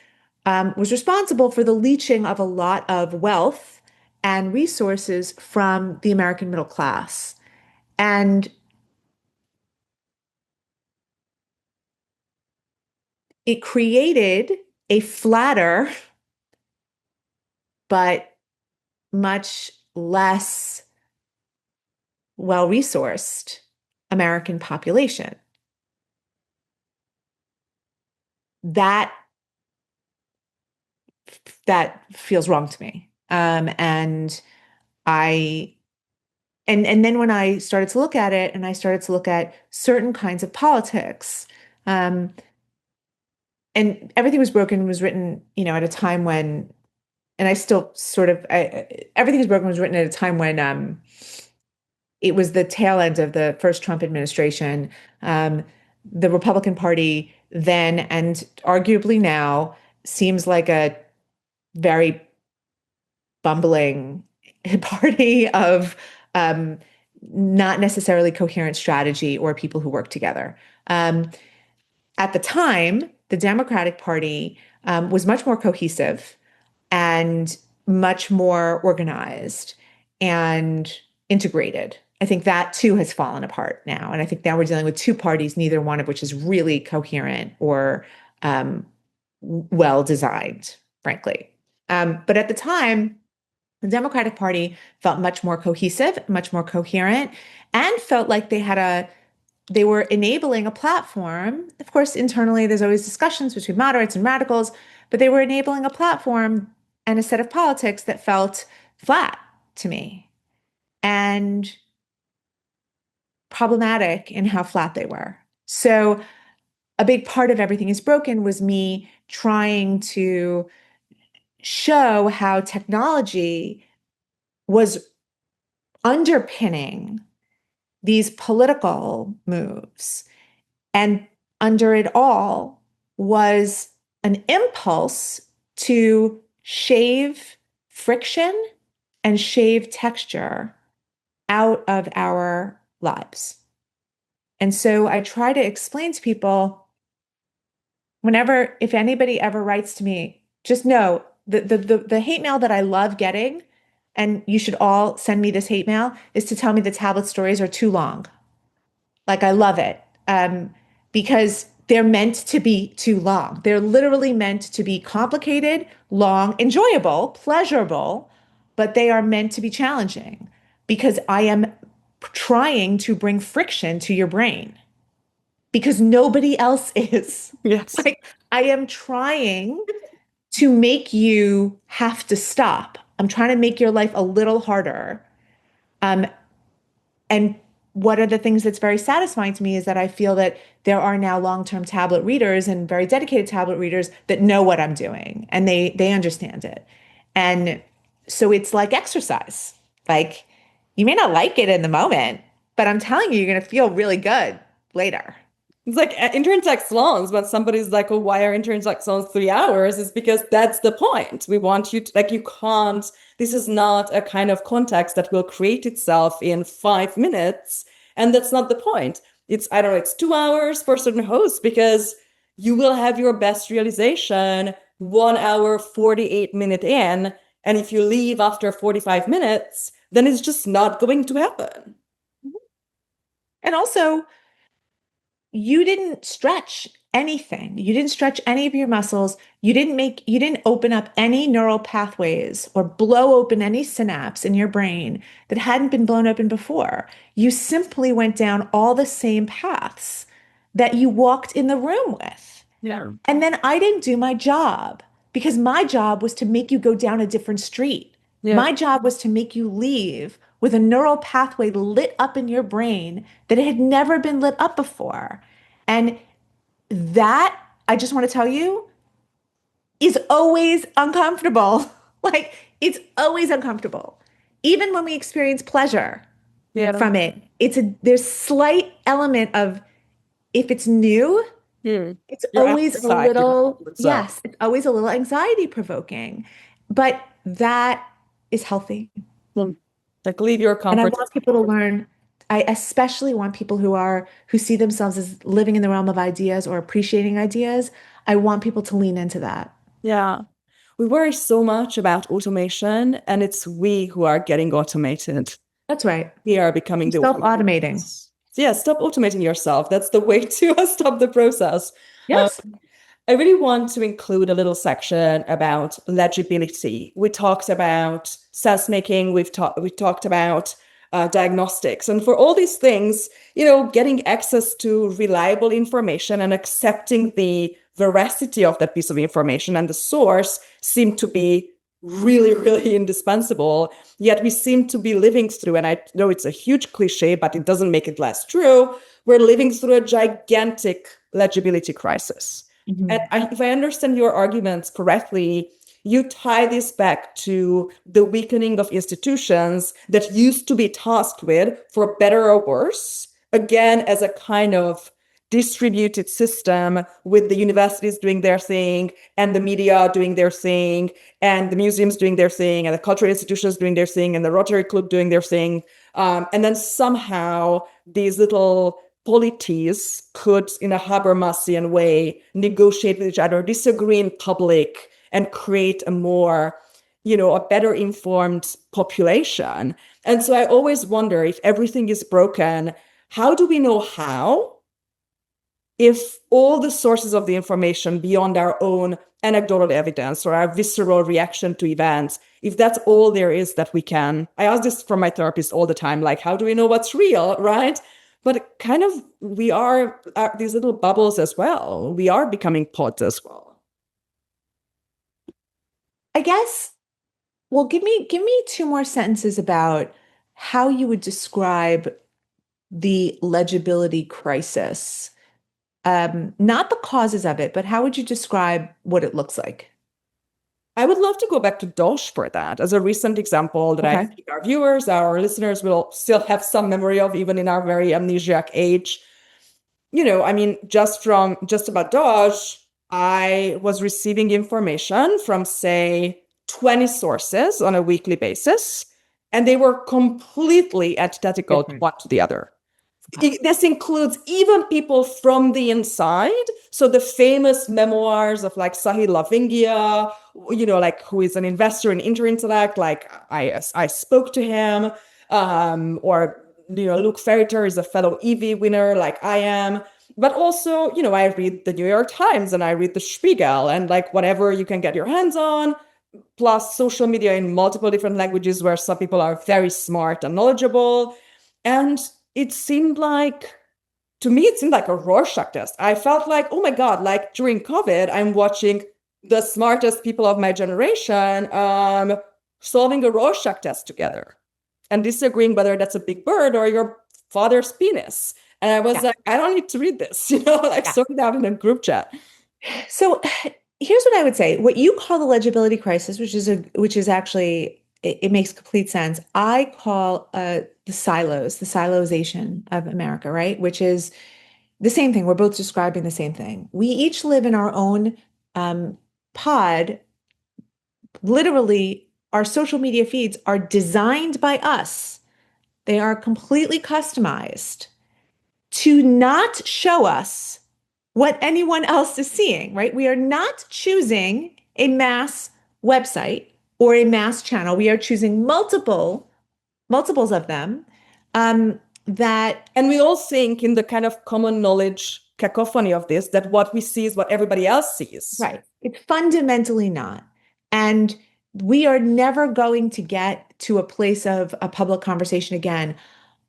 was responsible for the leaching of a lot of wealth and resources from the American middle class. And it created a flatter, but much less well-resourced American population. That that feels wrong to me. And I and then when I started to look at it and I started to look at certain kinds of politics, um, and Everything Was Broken was written, at a time when, and I still sort of, Everything Was Broken was written at a time when it was the tail end of the first Trump administration. The Republican Party then and arguably now seems like a very bumbling party of um, not necessarily coherent strategy or people who work together. At the time, the Democratic Party was much more cohesive and much more organized and integrated. I think that too has fallen apart now. And I think now we're dealing with two parties, neither one of which is really coherent or um, well designed, frankly. But at the time, the Democratic Party felt much more cohesive, much more coherent, and felt like they were enabling a platform. Of course, internally, there's always discussions between moderates and radicals, but they were enabling a platform and a set of politics that felt flat to me and problematic in how flat they were. So a big part of Everything Is Broken was me trying to show how technology was underpinning these political moves. And under it all was an impulse to shave friction and shave texture out of our lives. And so I try to explain to people if anybody ever writes to me, just know the hate mail that I love getting, and you should all send me this hate mail, is to tell me the tablet stories are too long. Like, I love it because they're meant to be too long. They're literally meant to be complicated, long, enjoyable, pleasurable, but they are meant to be challenging because I am trying to bring friction to your brain because nobody else is. Yes. Like, I am trying to make you have to stop. I'm trying to make your life a little harder. And one of the things that's very satisfying to me is that I feel that there are now long-term tablet readers and very dedicated tablet readers that know what I'm doing and they understand it. And so it's like exercise. Like, you may not like it in the moment, but I'm telling you, you're going to feel really good later. It's like interns like salons when somebody's like, oh, why are interns like salons 3 hours? It's because that's the point. We want you to, like, you can't, this is not a kind of context that will create itself in 5 minutes. And that's not the point. It's, I don't know, it's 2 hours for certain hosts because you will have your best realization 1 hour, 48 minute in. And if you leave after 45 minutes, then it's just not going to happen. And also, you didn't stretch anything. You didn't stretch any of your muscles. You didn't open up any neural pathways or blow open any synapse in your brain that hadn't been blown open before. You simply went down all the same paths that you walked in the room with. Yeah. And then I didn't do my job because my job was to make you go down a different street. Yeah. My job was to make you leave with a neural pathway lit up in your brain that it had never been lit up before. And that, I just want to tell you, is always uncomfortable. Like, it's always uncomfortable. Even when we experience pleasure from it, there's slight element of if it's new, Hmm. it's Your always a appetite, you know, little, opens up. yes, it's always a little anxiety provoking. But that is healthy. Hmm. Like leave your And I comfort want people to learn. I especially want people who see themselves as living in the realm of ideas or appreciating ideas. I want people to lean into that. Yeah. We worry so much about automation, and it's we who are getting automated. That's right. We are becoming the Self-automating. so yeah, stop automating yourself. That's the way to stop the process. Um, Yes. I really want to include a little section about legibility. We talked about sense making. We talked about diagnostics, and for all these things, getting access to reliable information and accepting the veracity of that piece of information and the source seem to be really, really indispensable. Yet we seem to be living through, and I know it's a huge cliche, but it doesn't make it less true. We're living through a gigantic legibility crisis. And Mhm. if I understand your arguments correctly, you tie this back to the weakening of institutions that used to be tasked with, for better or worse, again, as a kind of distributed system with the universities doing their thing and the media doing their thing and the museums doing their thing and the cultural institutions doing their thing and the Rotary Club doing their thing. And then somehow these little polities could, in a Habermasian way, negotiate with each other, disagree in public, and create a better informed population. And so I always wonder, if everything is broken, how do we know how? If all the sources of the information beyond our own anecdotal evidence or our visceral reaction to events, if that's all there is that we can, I ask this from my therapist all the time, like, how do we know what's real, right? But kind of, we are these little bubbles as well. We are becoming pods as well. I guess, well, give me two more sentences about how you would describe the legibility crisis. Not the causes of it, but how would you describe what it looks like? I would love to go back to Dosh for that as a recent example that I Okay. think our viewers, our listeners will still have some memory of, even in our very amnesiac age. I mean, just about Doge, I was receiving information from, say, 20 sources on a weekly basis, and they were completely antithetical to Different. one to the other. This includes even people from the inside. So the famous memoirs of like Sahil Lavingia, like who is an investor in Interintellect, like I spoke to him, or Luke Ferriter is a fellow EV winner, like I am. But also, I read the New York Times and I read the Spiegel and like whatever you can get your hands on, plus social media in multiple different languages where some people are very smart and knowledgeable. And it seemed like, to me, it seemed like a Rorschach test. I felt like, oh my God, like during COVID, I'm watching the smartest people of my generation solving a Rorschach test together and disagreeing whether that's a big bird or your father's penis. And I was Yeah. like, I don't need to read this, like Yeah. sort it out in a group chat. So here's what I would say. What you call the legibility crisis, which is actually it makes complete sense. I call the silos, the silozation of America, right? Which is the same thing. We're both describing the same thing. We each live in our own um, pod. Literally, our social media feeds are designed by us. They are completely customized to not show us what anyone else is seeing, right? We are not choosing a mass website or a mass channel. We are choosing multiples of them. That And we all think in the kind of common knowledge cacophony of this, that what we see is what everybody else sees. right, it's fundamentally not. And we are never going to get to a place of a public conversation again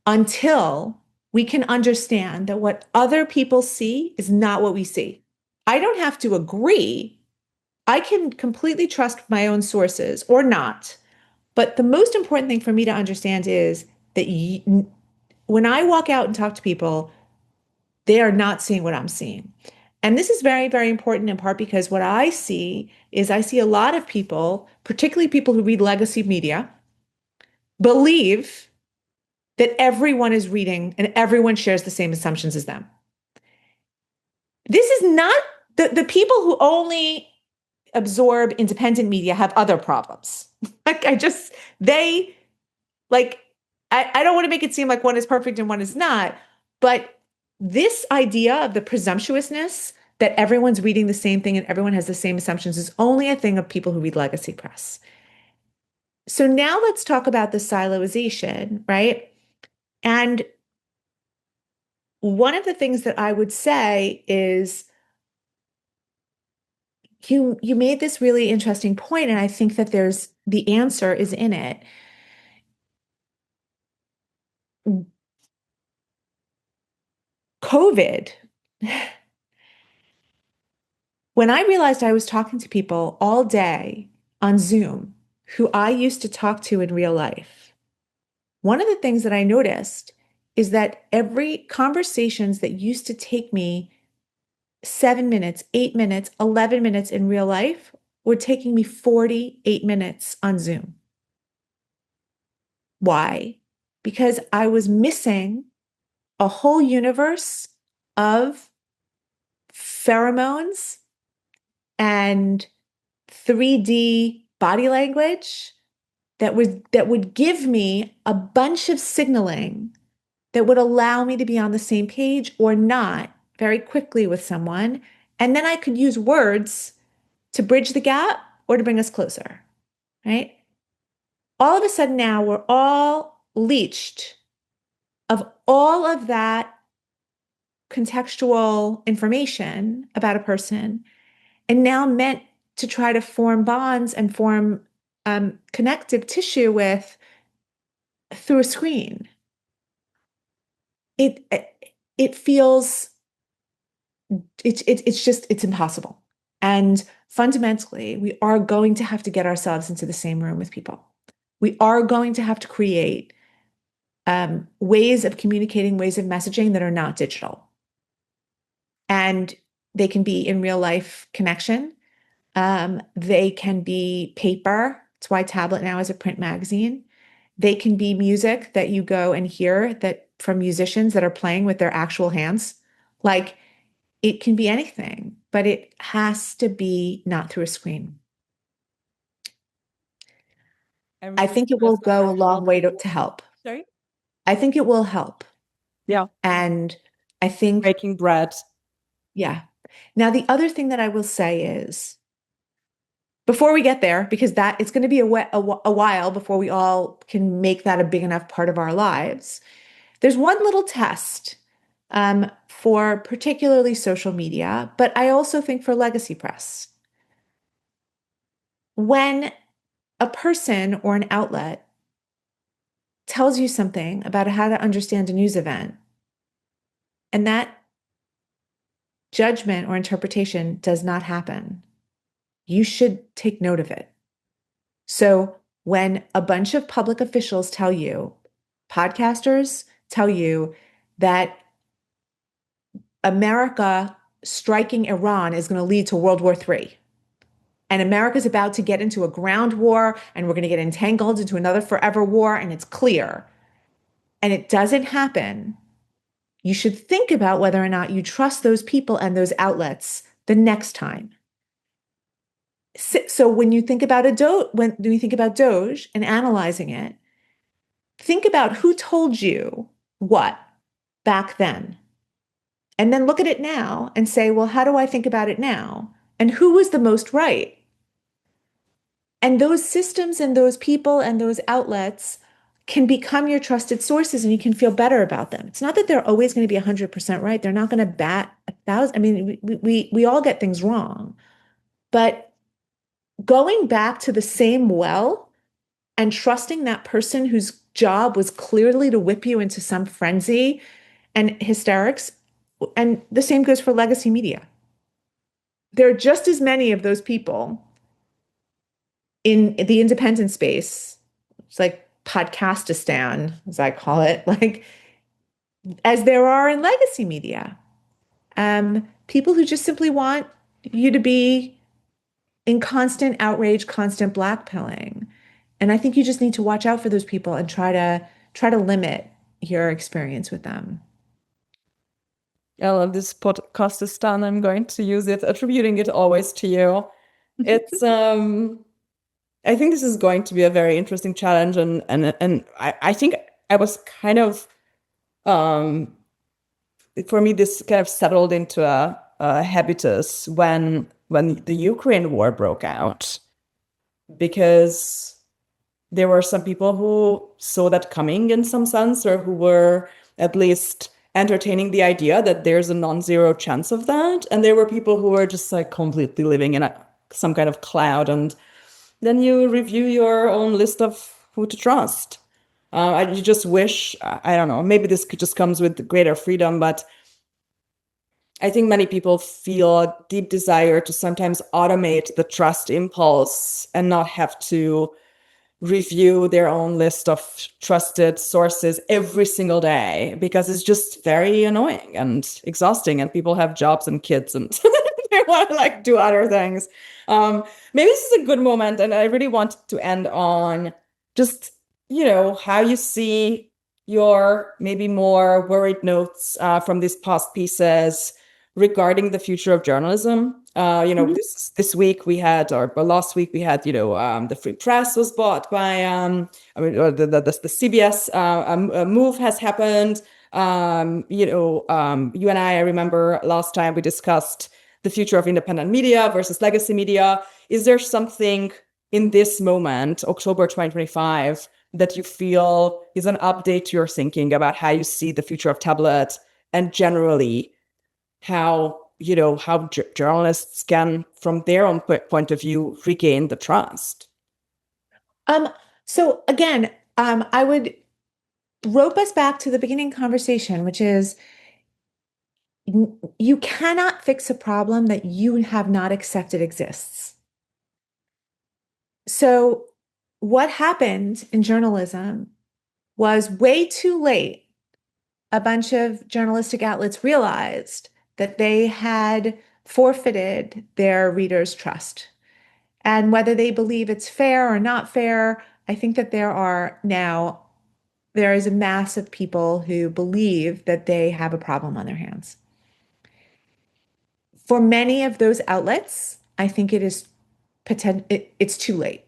until we can understand that what other people see is not what we see. I don't have to agree. I can completely trust my own sources or not. But the most important thing for me to understand is that when I walk out and talk to people, they are not seeing what I'm seeing. And this is very, very important in part because what I see is I see a lot of people, particularly people who read legacy media, believe that everyone is reading and everyone shares the same assumptions as them. This is not the people who only absorb independent media have other problems. Like they like, I don't want to make it seem like one is perfect and one is not, but this idea of the presumptuousness that everyone's reading the same thing and everyone has the same assumptions is only a thing of people who read legacy press. So now let's talk about the siloization, right? And one of the things that I would say is you made this really interesting point, and I think that there's the answer is in it. COVID, when I realized I was talking to people all day on Zoom who I used to talk to in real life, one of the things that I noticed is that every conversations that used to take me 7 minutes, 8 minutes, 11 minutes in real life were taking me 48 minutes on Zoom. Why? Because I was missing a whole universe of pheromones and 3D body language that would give me a bunch of signaling that would allow me to be on the same page or not very quickly with someone. And then I could use words to bridge the gap or to bring us closer, right? All of a sudden now we're all leached of all of that contextual information about a person and now meant to try to form bonds and form connective tissue with through a screen. It it feels it's impossible. And fundamentally, we are going to have to get ourselves into the same room with people. We are going to have to create ways of communicating, ways of messaging that are not digital. And they can be in real life connection. They can be paper. That's why Tablet now is a print magazine. They can be music that you go and hear that from musicians that are playing with their actual hands. Like it can be anything, but it has to be not through a screen. I'm I really think it will impressed with go how a you long all. way to help. Sorry? I think it will help. Yeah. And I think, Breaking bread. yeah. Now, the other thing that I will say is before we get there, because that it's going to be a while before we all can make that a big enough part of our lives. There's one little test for particularly social media, but I also think for legacy press. When a person or an outlet tells you something about how to understand a news event, and that judgment or interpretation does not happen, you should take note of it. So when a bunch of public officials tell you, podcasters tell you that America striking Iran is going to lead to World War III, and America's about to get into a ground war, and we're going to get entangled into another forever war, and it's clear, and it doesn't happen, you should think about whether or not you trust those people and those outlets the next time. So when you think about when you think about Doge and analyzing it, think about who told you what back then. And then look at it now and say, well, how do I think about it now? And who was the most right? And those systems and those people and those outlets can become your trusted sources and you can feel better about them. It's not that they're always going to be 100% right. They're not going to bat 1,000. I mean, we all get things wrong. But going back to the same well and trusting that person whose job was clearly to whip you into some frenzy and hysterics, and the same goes for legacy media. There are just as many of those people in the independent space. It's like podcastistan, as I call it, like as there are in legacy media. People who just simply want you to be in constant outrage, constant blackpilling. And I think you just need to watch out for those people and try to limit your experience with them. Ella, this podcast is done. I'm going to use it, attributing it always to you. It's I think this is going to be a very interesting challenge, and I think I was kind of um for me this kind of settled into a habitus when the Ukraine war broke out, because there were some people who saw that coming in some sense, or who were at least entertaining the idea that there's a non-zero chance of that. And there were people who were just like completely living in some kind of cloud. And then you review your own list of who to trust. You just wish, I don't know, maybe this just comes with greater freedom, but I think many people feel a deep desire to sometimes automate the trust impulse and not have to review their own list of trusted sources every single day, because it's just very annoying and exhausting, and people have jobs and kids and they want to like do other things. Maybe this is a good moment, and I really want to end on just, how you see your maybe more worried notes from these past pieces regarding the future of journalism. This week we had, or last week we had, the Free Press was bought by, or the CBS move has happened. You and I remember last time we discussed the future of independent media versus legacy media. Is there something in this moment, October 2025, that you feel is an update to your thinking about how you see the future of tablet, and generally how journalists can, from their own point of view, regain the trust? So again, I would rope us back to the beginning conversation, which is you cannot fix a problem that you have not accepted exists. So what happened in journalism was way too late. A bunch of journalistic outlets realized that they had forfeited their readers' trust. And whether they believe it's fair or not fair, I think that there is a mass of people who believe that they have a problem on their hands. For many of those outlets, I think it's too late.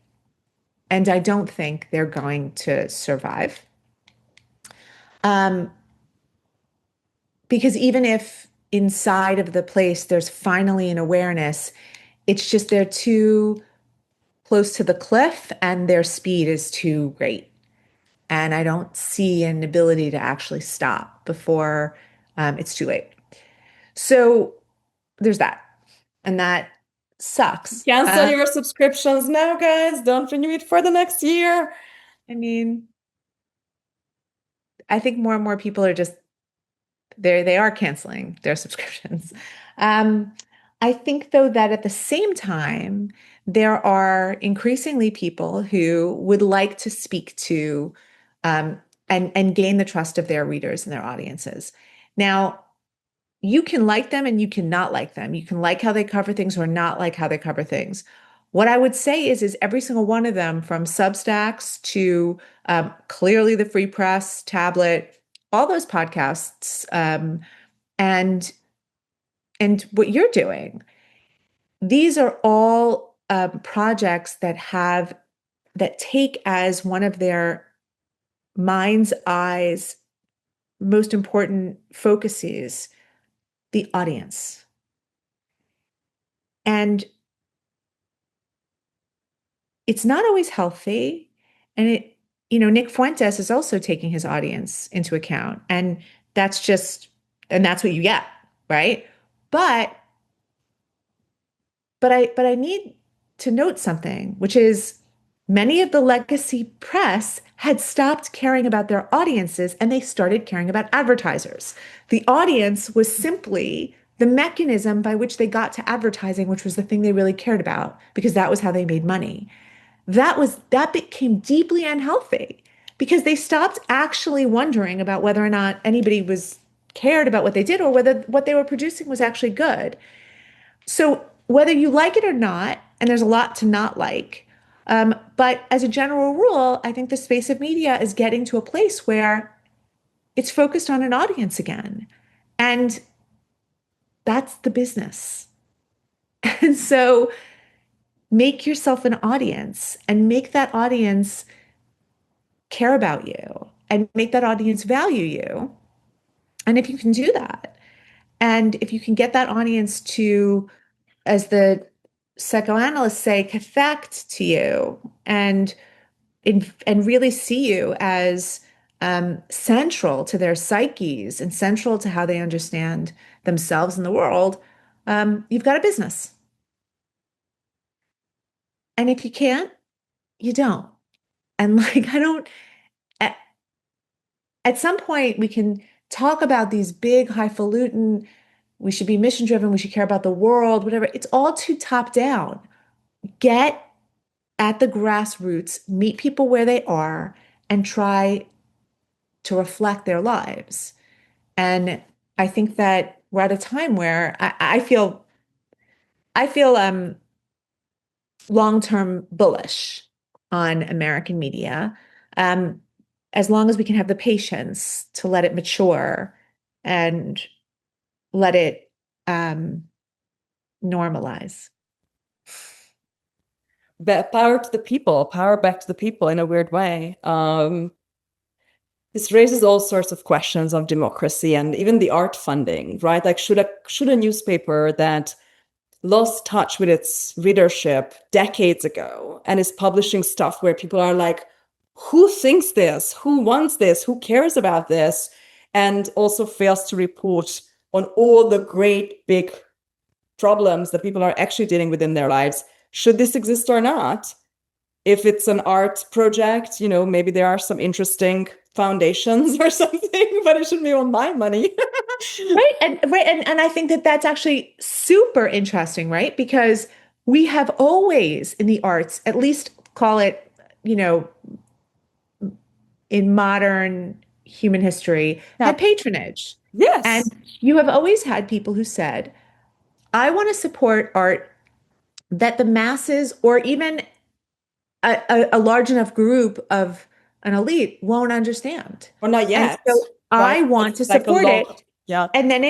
And I don't think they're going to survive. Because even if inside of the place there's finally an awareness, it's just they're too close to the cliff and their speed is too great. And I don't see an ability to actually stop before it's too late. So there's that. And that sucks. Cancel your subscriptions now, guys. Don't renew it for the next year. I mean, I think more and more people are just they are canceling their subscriptions. I think, though, that at the same time, there are increasingly people who would like to speak to and gain the trust of their readers and their audiences. Now, you can like them and you can not like them. You can like how they cover things or not like how they cover things. What I would say is every single one of them, from Substacks to clearly the Free Press, Tablet, all those podcasts, and what you're doing, these are all projects that take as one of their mind's eyes most important focuses the audience. And it's not always healthy. And Nick Fuentes is also taking his audience into account. And that's what you get, right? But I need to note something, which is many of the legacy press had stopped caring about their audiences and they started caring about advertisers. The audience was simply the mechanism by which they got to advertising, which was the thing they really cared about, because that was how they made money. That became deeply unhealthy because they stopped actually wondering about whether or not anybody was cared about what they did or whether what they were producing was actually good. So whether you like it or not, and there's a lot to not like, but as a general rule, I think the space of media is getting to a place where it's focused on an audience again. And That's the business. And so make yourself an audience and make that audience care about you and make that audience value you. And if you can do that, and if you can get that audience to, as the psychoanalysts say, cathect to you and really see you as central to their psyches and central to how they understand themselves and the world, you've got a business. And if you can't, you don't. And like, I don't, at, at some point, we can talk about these big, highfalutin, we should be mission driven, we should care about the world, whatever. It's all too top down. Get at the grassroots, meet people where they are, and try to reflect their lives. And I think that we're at a time where I feel long-term bullish on American media, um, as long as we can have the patience to let it mature and let it normalize. Power to the people, power back to the people in a weird way. This raises all sorts of questions of democracy and even the art funding, right? Like, should a newspaper that lost touch with its readership decades ago and is publishing stuff where people are like, who thinks this? Who wants this? Who cares about this? And also fails to report on all the great big problems that people are actually dealing with in their lives. Should this exist or not? If it's an art project, maybe there are some interesting foundations or something, but it shouldn't be on my money. Right. And I think that that's actually super interesting, right? Because we have always in the arts, at least call it, you know, in modern human history, Yeah. had patronage. And Yes. you have always had people who said, I want to support art that the masses or even a large enough group of an elite won't understand. Or not And yet, so right? I want It's to like a support long, it. yeah. And then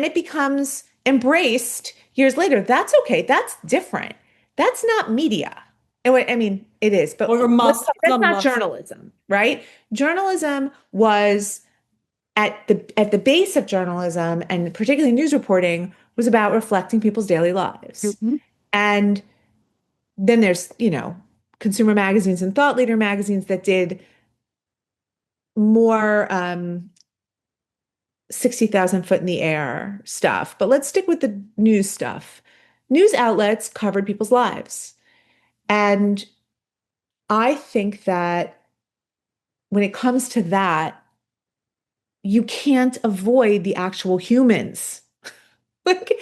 it becomes embraced years later. That's okay. That's different. That's not media. I mean, it is, but Or must, it's that's not not must. journalism, right? Journalism was at the base of journalism, and particularly news reporting, was about reflecting people's daily lives. Mhm. And then there's, consumer magazines and thought leader magazines that did more 60,000 foot in the air stuff. But let's stick with the news stuff. News outlets covered people's lives. And I think that when it comes to that, you can't avoid the actual humans. Like,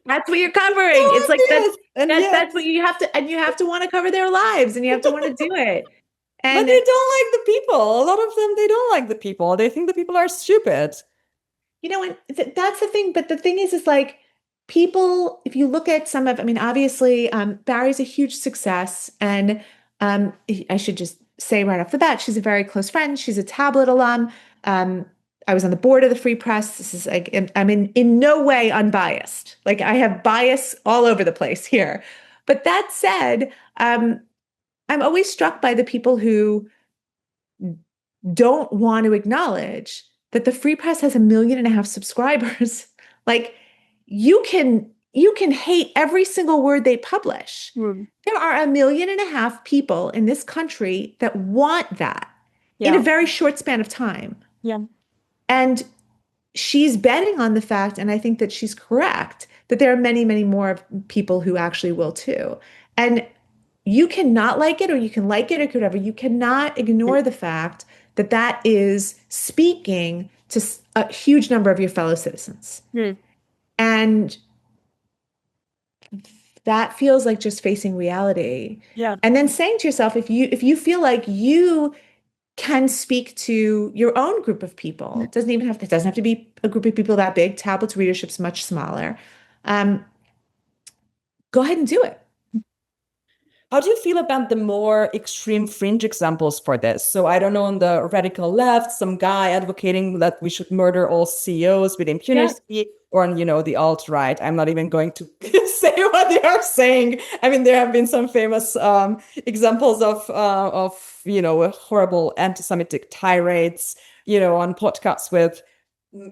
that's what you're covering. It's Oh, like that's yes. And that yet, that's what you have to, and you have to want to cover their lives and you have to want to do it. but And they don't like the people. A lot of them, they don't like the people. They think the people are stupid. and that's the thing. But the thing is like people, if you look at some of, I mean, obviously, Barry's a huge success. And I should just say right off the bat, she's a very close friend. She's a Tablet alum. Um, I was on the board of the Free Press. This is like, I'm in no way unbiased. Like I have bias all over the place here. But that said, I'm always struck by the people who don't want to acknowledge that the Free Press has 1.5 million subscribers. Like you can hate every single word they publish. Hmm. There are 1.5 million people in this country that want that in a Yeah. very short span of time. Yeah. And she's betting on the fact, and I think that she's correct, that there are many, many more people who actually will too. And you cannot like it, or you can like it, or whatever. You cannot ignore the fact that that is speaking to a huge number of your fellow citizens. Hmm. And that feels like just facing reality. Yeah. And then saying to yourself, if you feel like you can speak to your own group of people, it doesn't have to be a group of people that big. Tablet's readership's much smaller. Um, Go ahead and do it. How do you feel about the more extreme fringe examples for this? So I don't know, on the radical left, some guy advocating that we should murder all CEOs with Yeah. impunity, or on, the alt-right. I'm not even going to say what they are saying. I mean, there have been some famous examples of horrible anti-Semitic tirades, on podcasts with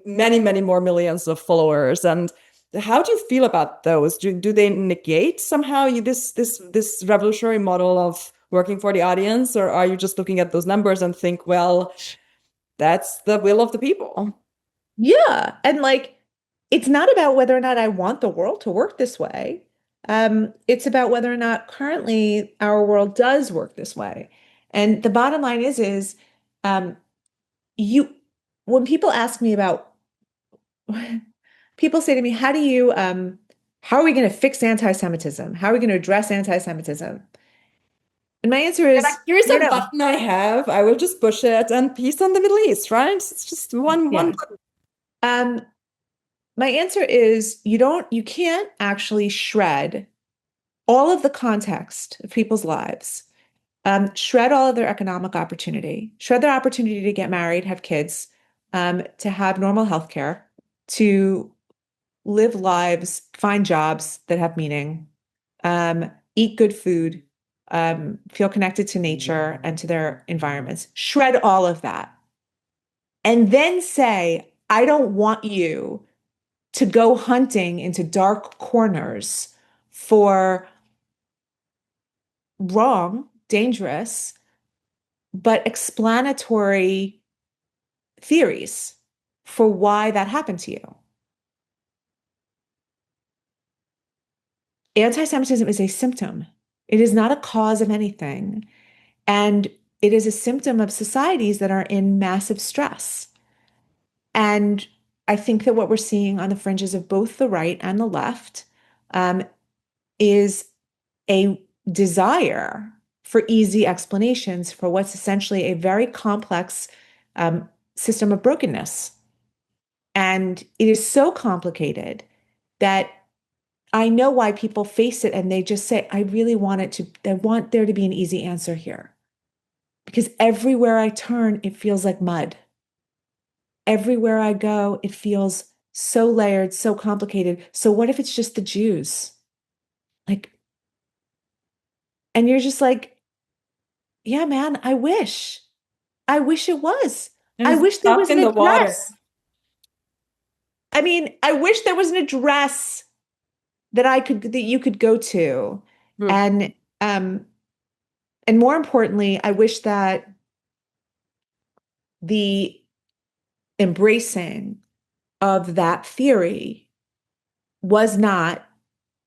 many, many more millions of followers. And how do you feel about those? Do they negate somehow this revolutionary model of working for the audience, or are you just looking at those numbers and think, well, that's the will of the people? Yeah. And like, it's not about whether or not I want the world to work this way. It's about whether or not currently our world does work this way. And the bottom line is um, you, when people ask me about, people say to me, how are we going to fix anti-Semitism? How are we going to address anti-Semitism? And my answer And like, is, here's I don't a know. button I have. I will just push it, and peace on the Middle East, right? It's just one Yeah. button. Um, my answer is you can't actually shred all of the context of people's lives, shred all of their economic opportunity, shred their opportunity to get married, have kids, to have normal health care, to live lives, find jobs that have meaning, eat good food, feel connected to nature and to their environments. Shred all of that. And then say, I don't want you to go hunting into dark corners for wrong, dangerous, but explanatory theories for why that happened to you. Anti-Semitism is a symptom. It is not a cause of anything. And it is a symptom of societies that are in massive stress. And I think that what we're seeing on the fringes of both the right and the left is a desire for easy explanations for what's essentially a very complex system of brokenness. And it is so complicated that I know why people face it and they just say, I want there to be an easy answer here. Because everywhere I turn, it feels like mud. Everywhere I go, it feels so layered, so complicated. So what if it's just the Jews? Like, and you're just like, yeah, man, I wish. I wish it was. And I it's wish there stuck was an in the water. address. I mean, I wish there was an address that you could go to. Hmm. And um and more importantly, I wish that the embracing of that theory was not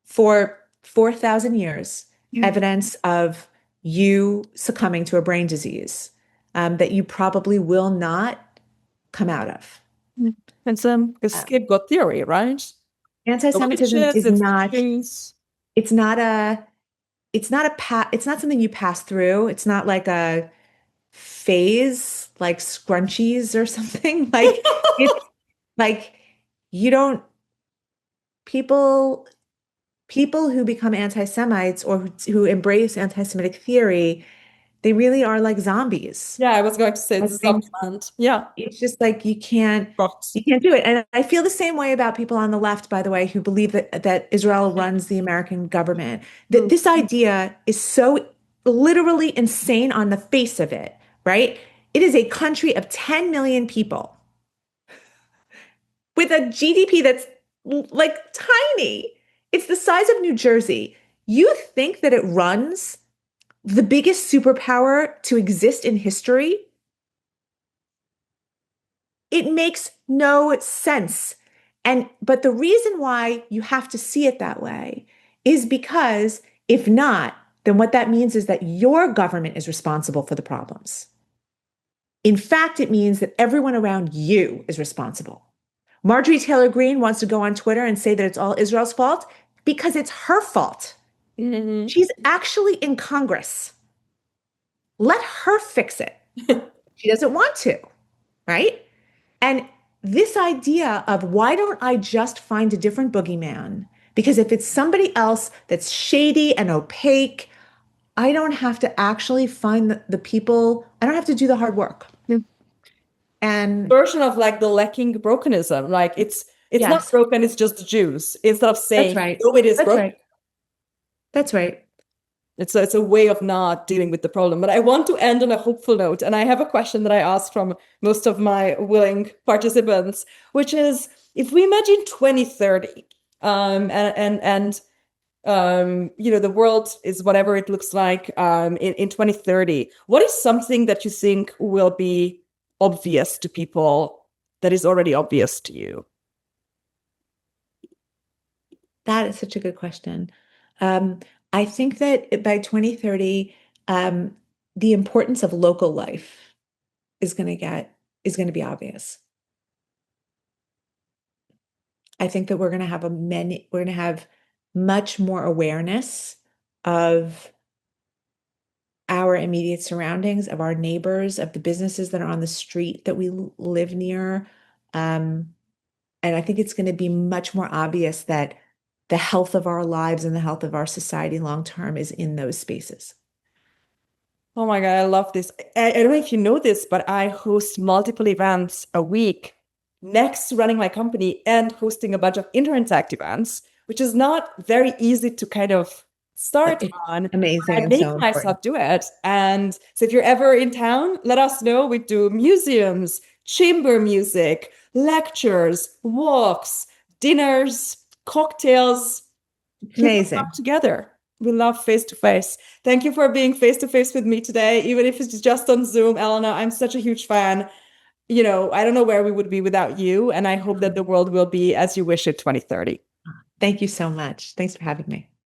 for 4,000 years evidence of you succumbing to a brain disease that you probably will not come out of. It's a Uh, scapegoat theory, right? The Anti-Semitism witches, is it's the not, Jews. it's not a, it's not something you pass through. It's not like a phase like scrunchies or something. Like it's like you don't, people people who become anti-Semites or who embrace anti-Semitic theory, they really are like zombies. Yeah, I was going to say Like the supplement. Yeah. it's just like Rocks. you can't do it. And I feel the same way about people on the left, by the way, who believe that Israel runs the American government. That Hmm. this idea is so literally insane on the face of it, right? It is a country of 10 million people with a GDP that's like tiny. It's the size of New Jersey. You think that it runs the biggest superpower to exist in history? It makes no sense. But the reason why you have to see it that way is because if not, then what that means is that your government is responsible for the problems. In fact, it means that everyone around you is responsible. Marjorie Taylor Greene wants to go on Twitter and say that it's all Israel's fault because it's her fault. Mhm. She's actually in Congress. Let her fix it. She doesn't want to, right? And this idea of why don't I just find a different boogeyman? Because if it's somebody else that's shady and opaque, I don't have to actually find the people, I don't have to do the hard work. Yeah. And Version of like the lacking brokenism. Like it's not yes, broken, it's just the Jews. Instead of that's saying, right. oh, it is That's broken. right. That's right. It's a way of not dealing with the problem. But I want to end on a hopeful note. And I have a question that I ask from most of my willing participants, which is if we imagine 2030, the world is whatever it looks like in 2030, what is something that you think will be obvious to people that is already obvious to you? That is such a good question. Um, I think that by 2030, the importance of local life is going to be obvious. I think that we're going to have much more awareness of our immediate surroundings, of our neighbors, of the businesses that are on the street that we live near. And I think it's going to be much more obvious that the health of our lives and the health of our society long term is in those spaces. Oh my God, I love this. I don't know if you know this, but I host multiple events a week next to running my company and hosting a bunch of Interact events, which is not very easy to kind of start It's on. amazing I and make so important. myself do it. And so if you're ever in town, let us know. We do museums, chamber music, lectures, walks, dinners, cocktails. It's People amazing. come together. We love face to face. Thank you for being face to face with me today, even if it's just on Zoom, Alana. I'm such a huge fan. I don't know where we would be without you, and I hope that the world will be as you wish it 2030. Thank you so much. Thanks for having me.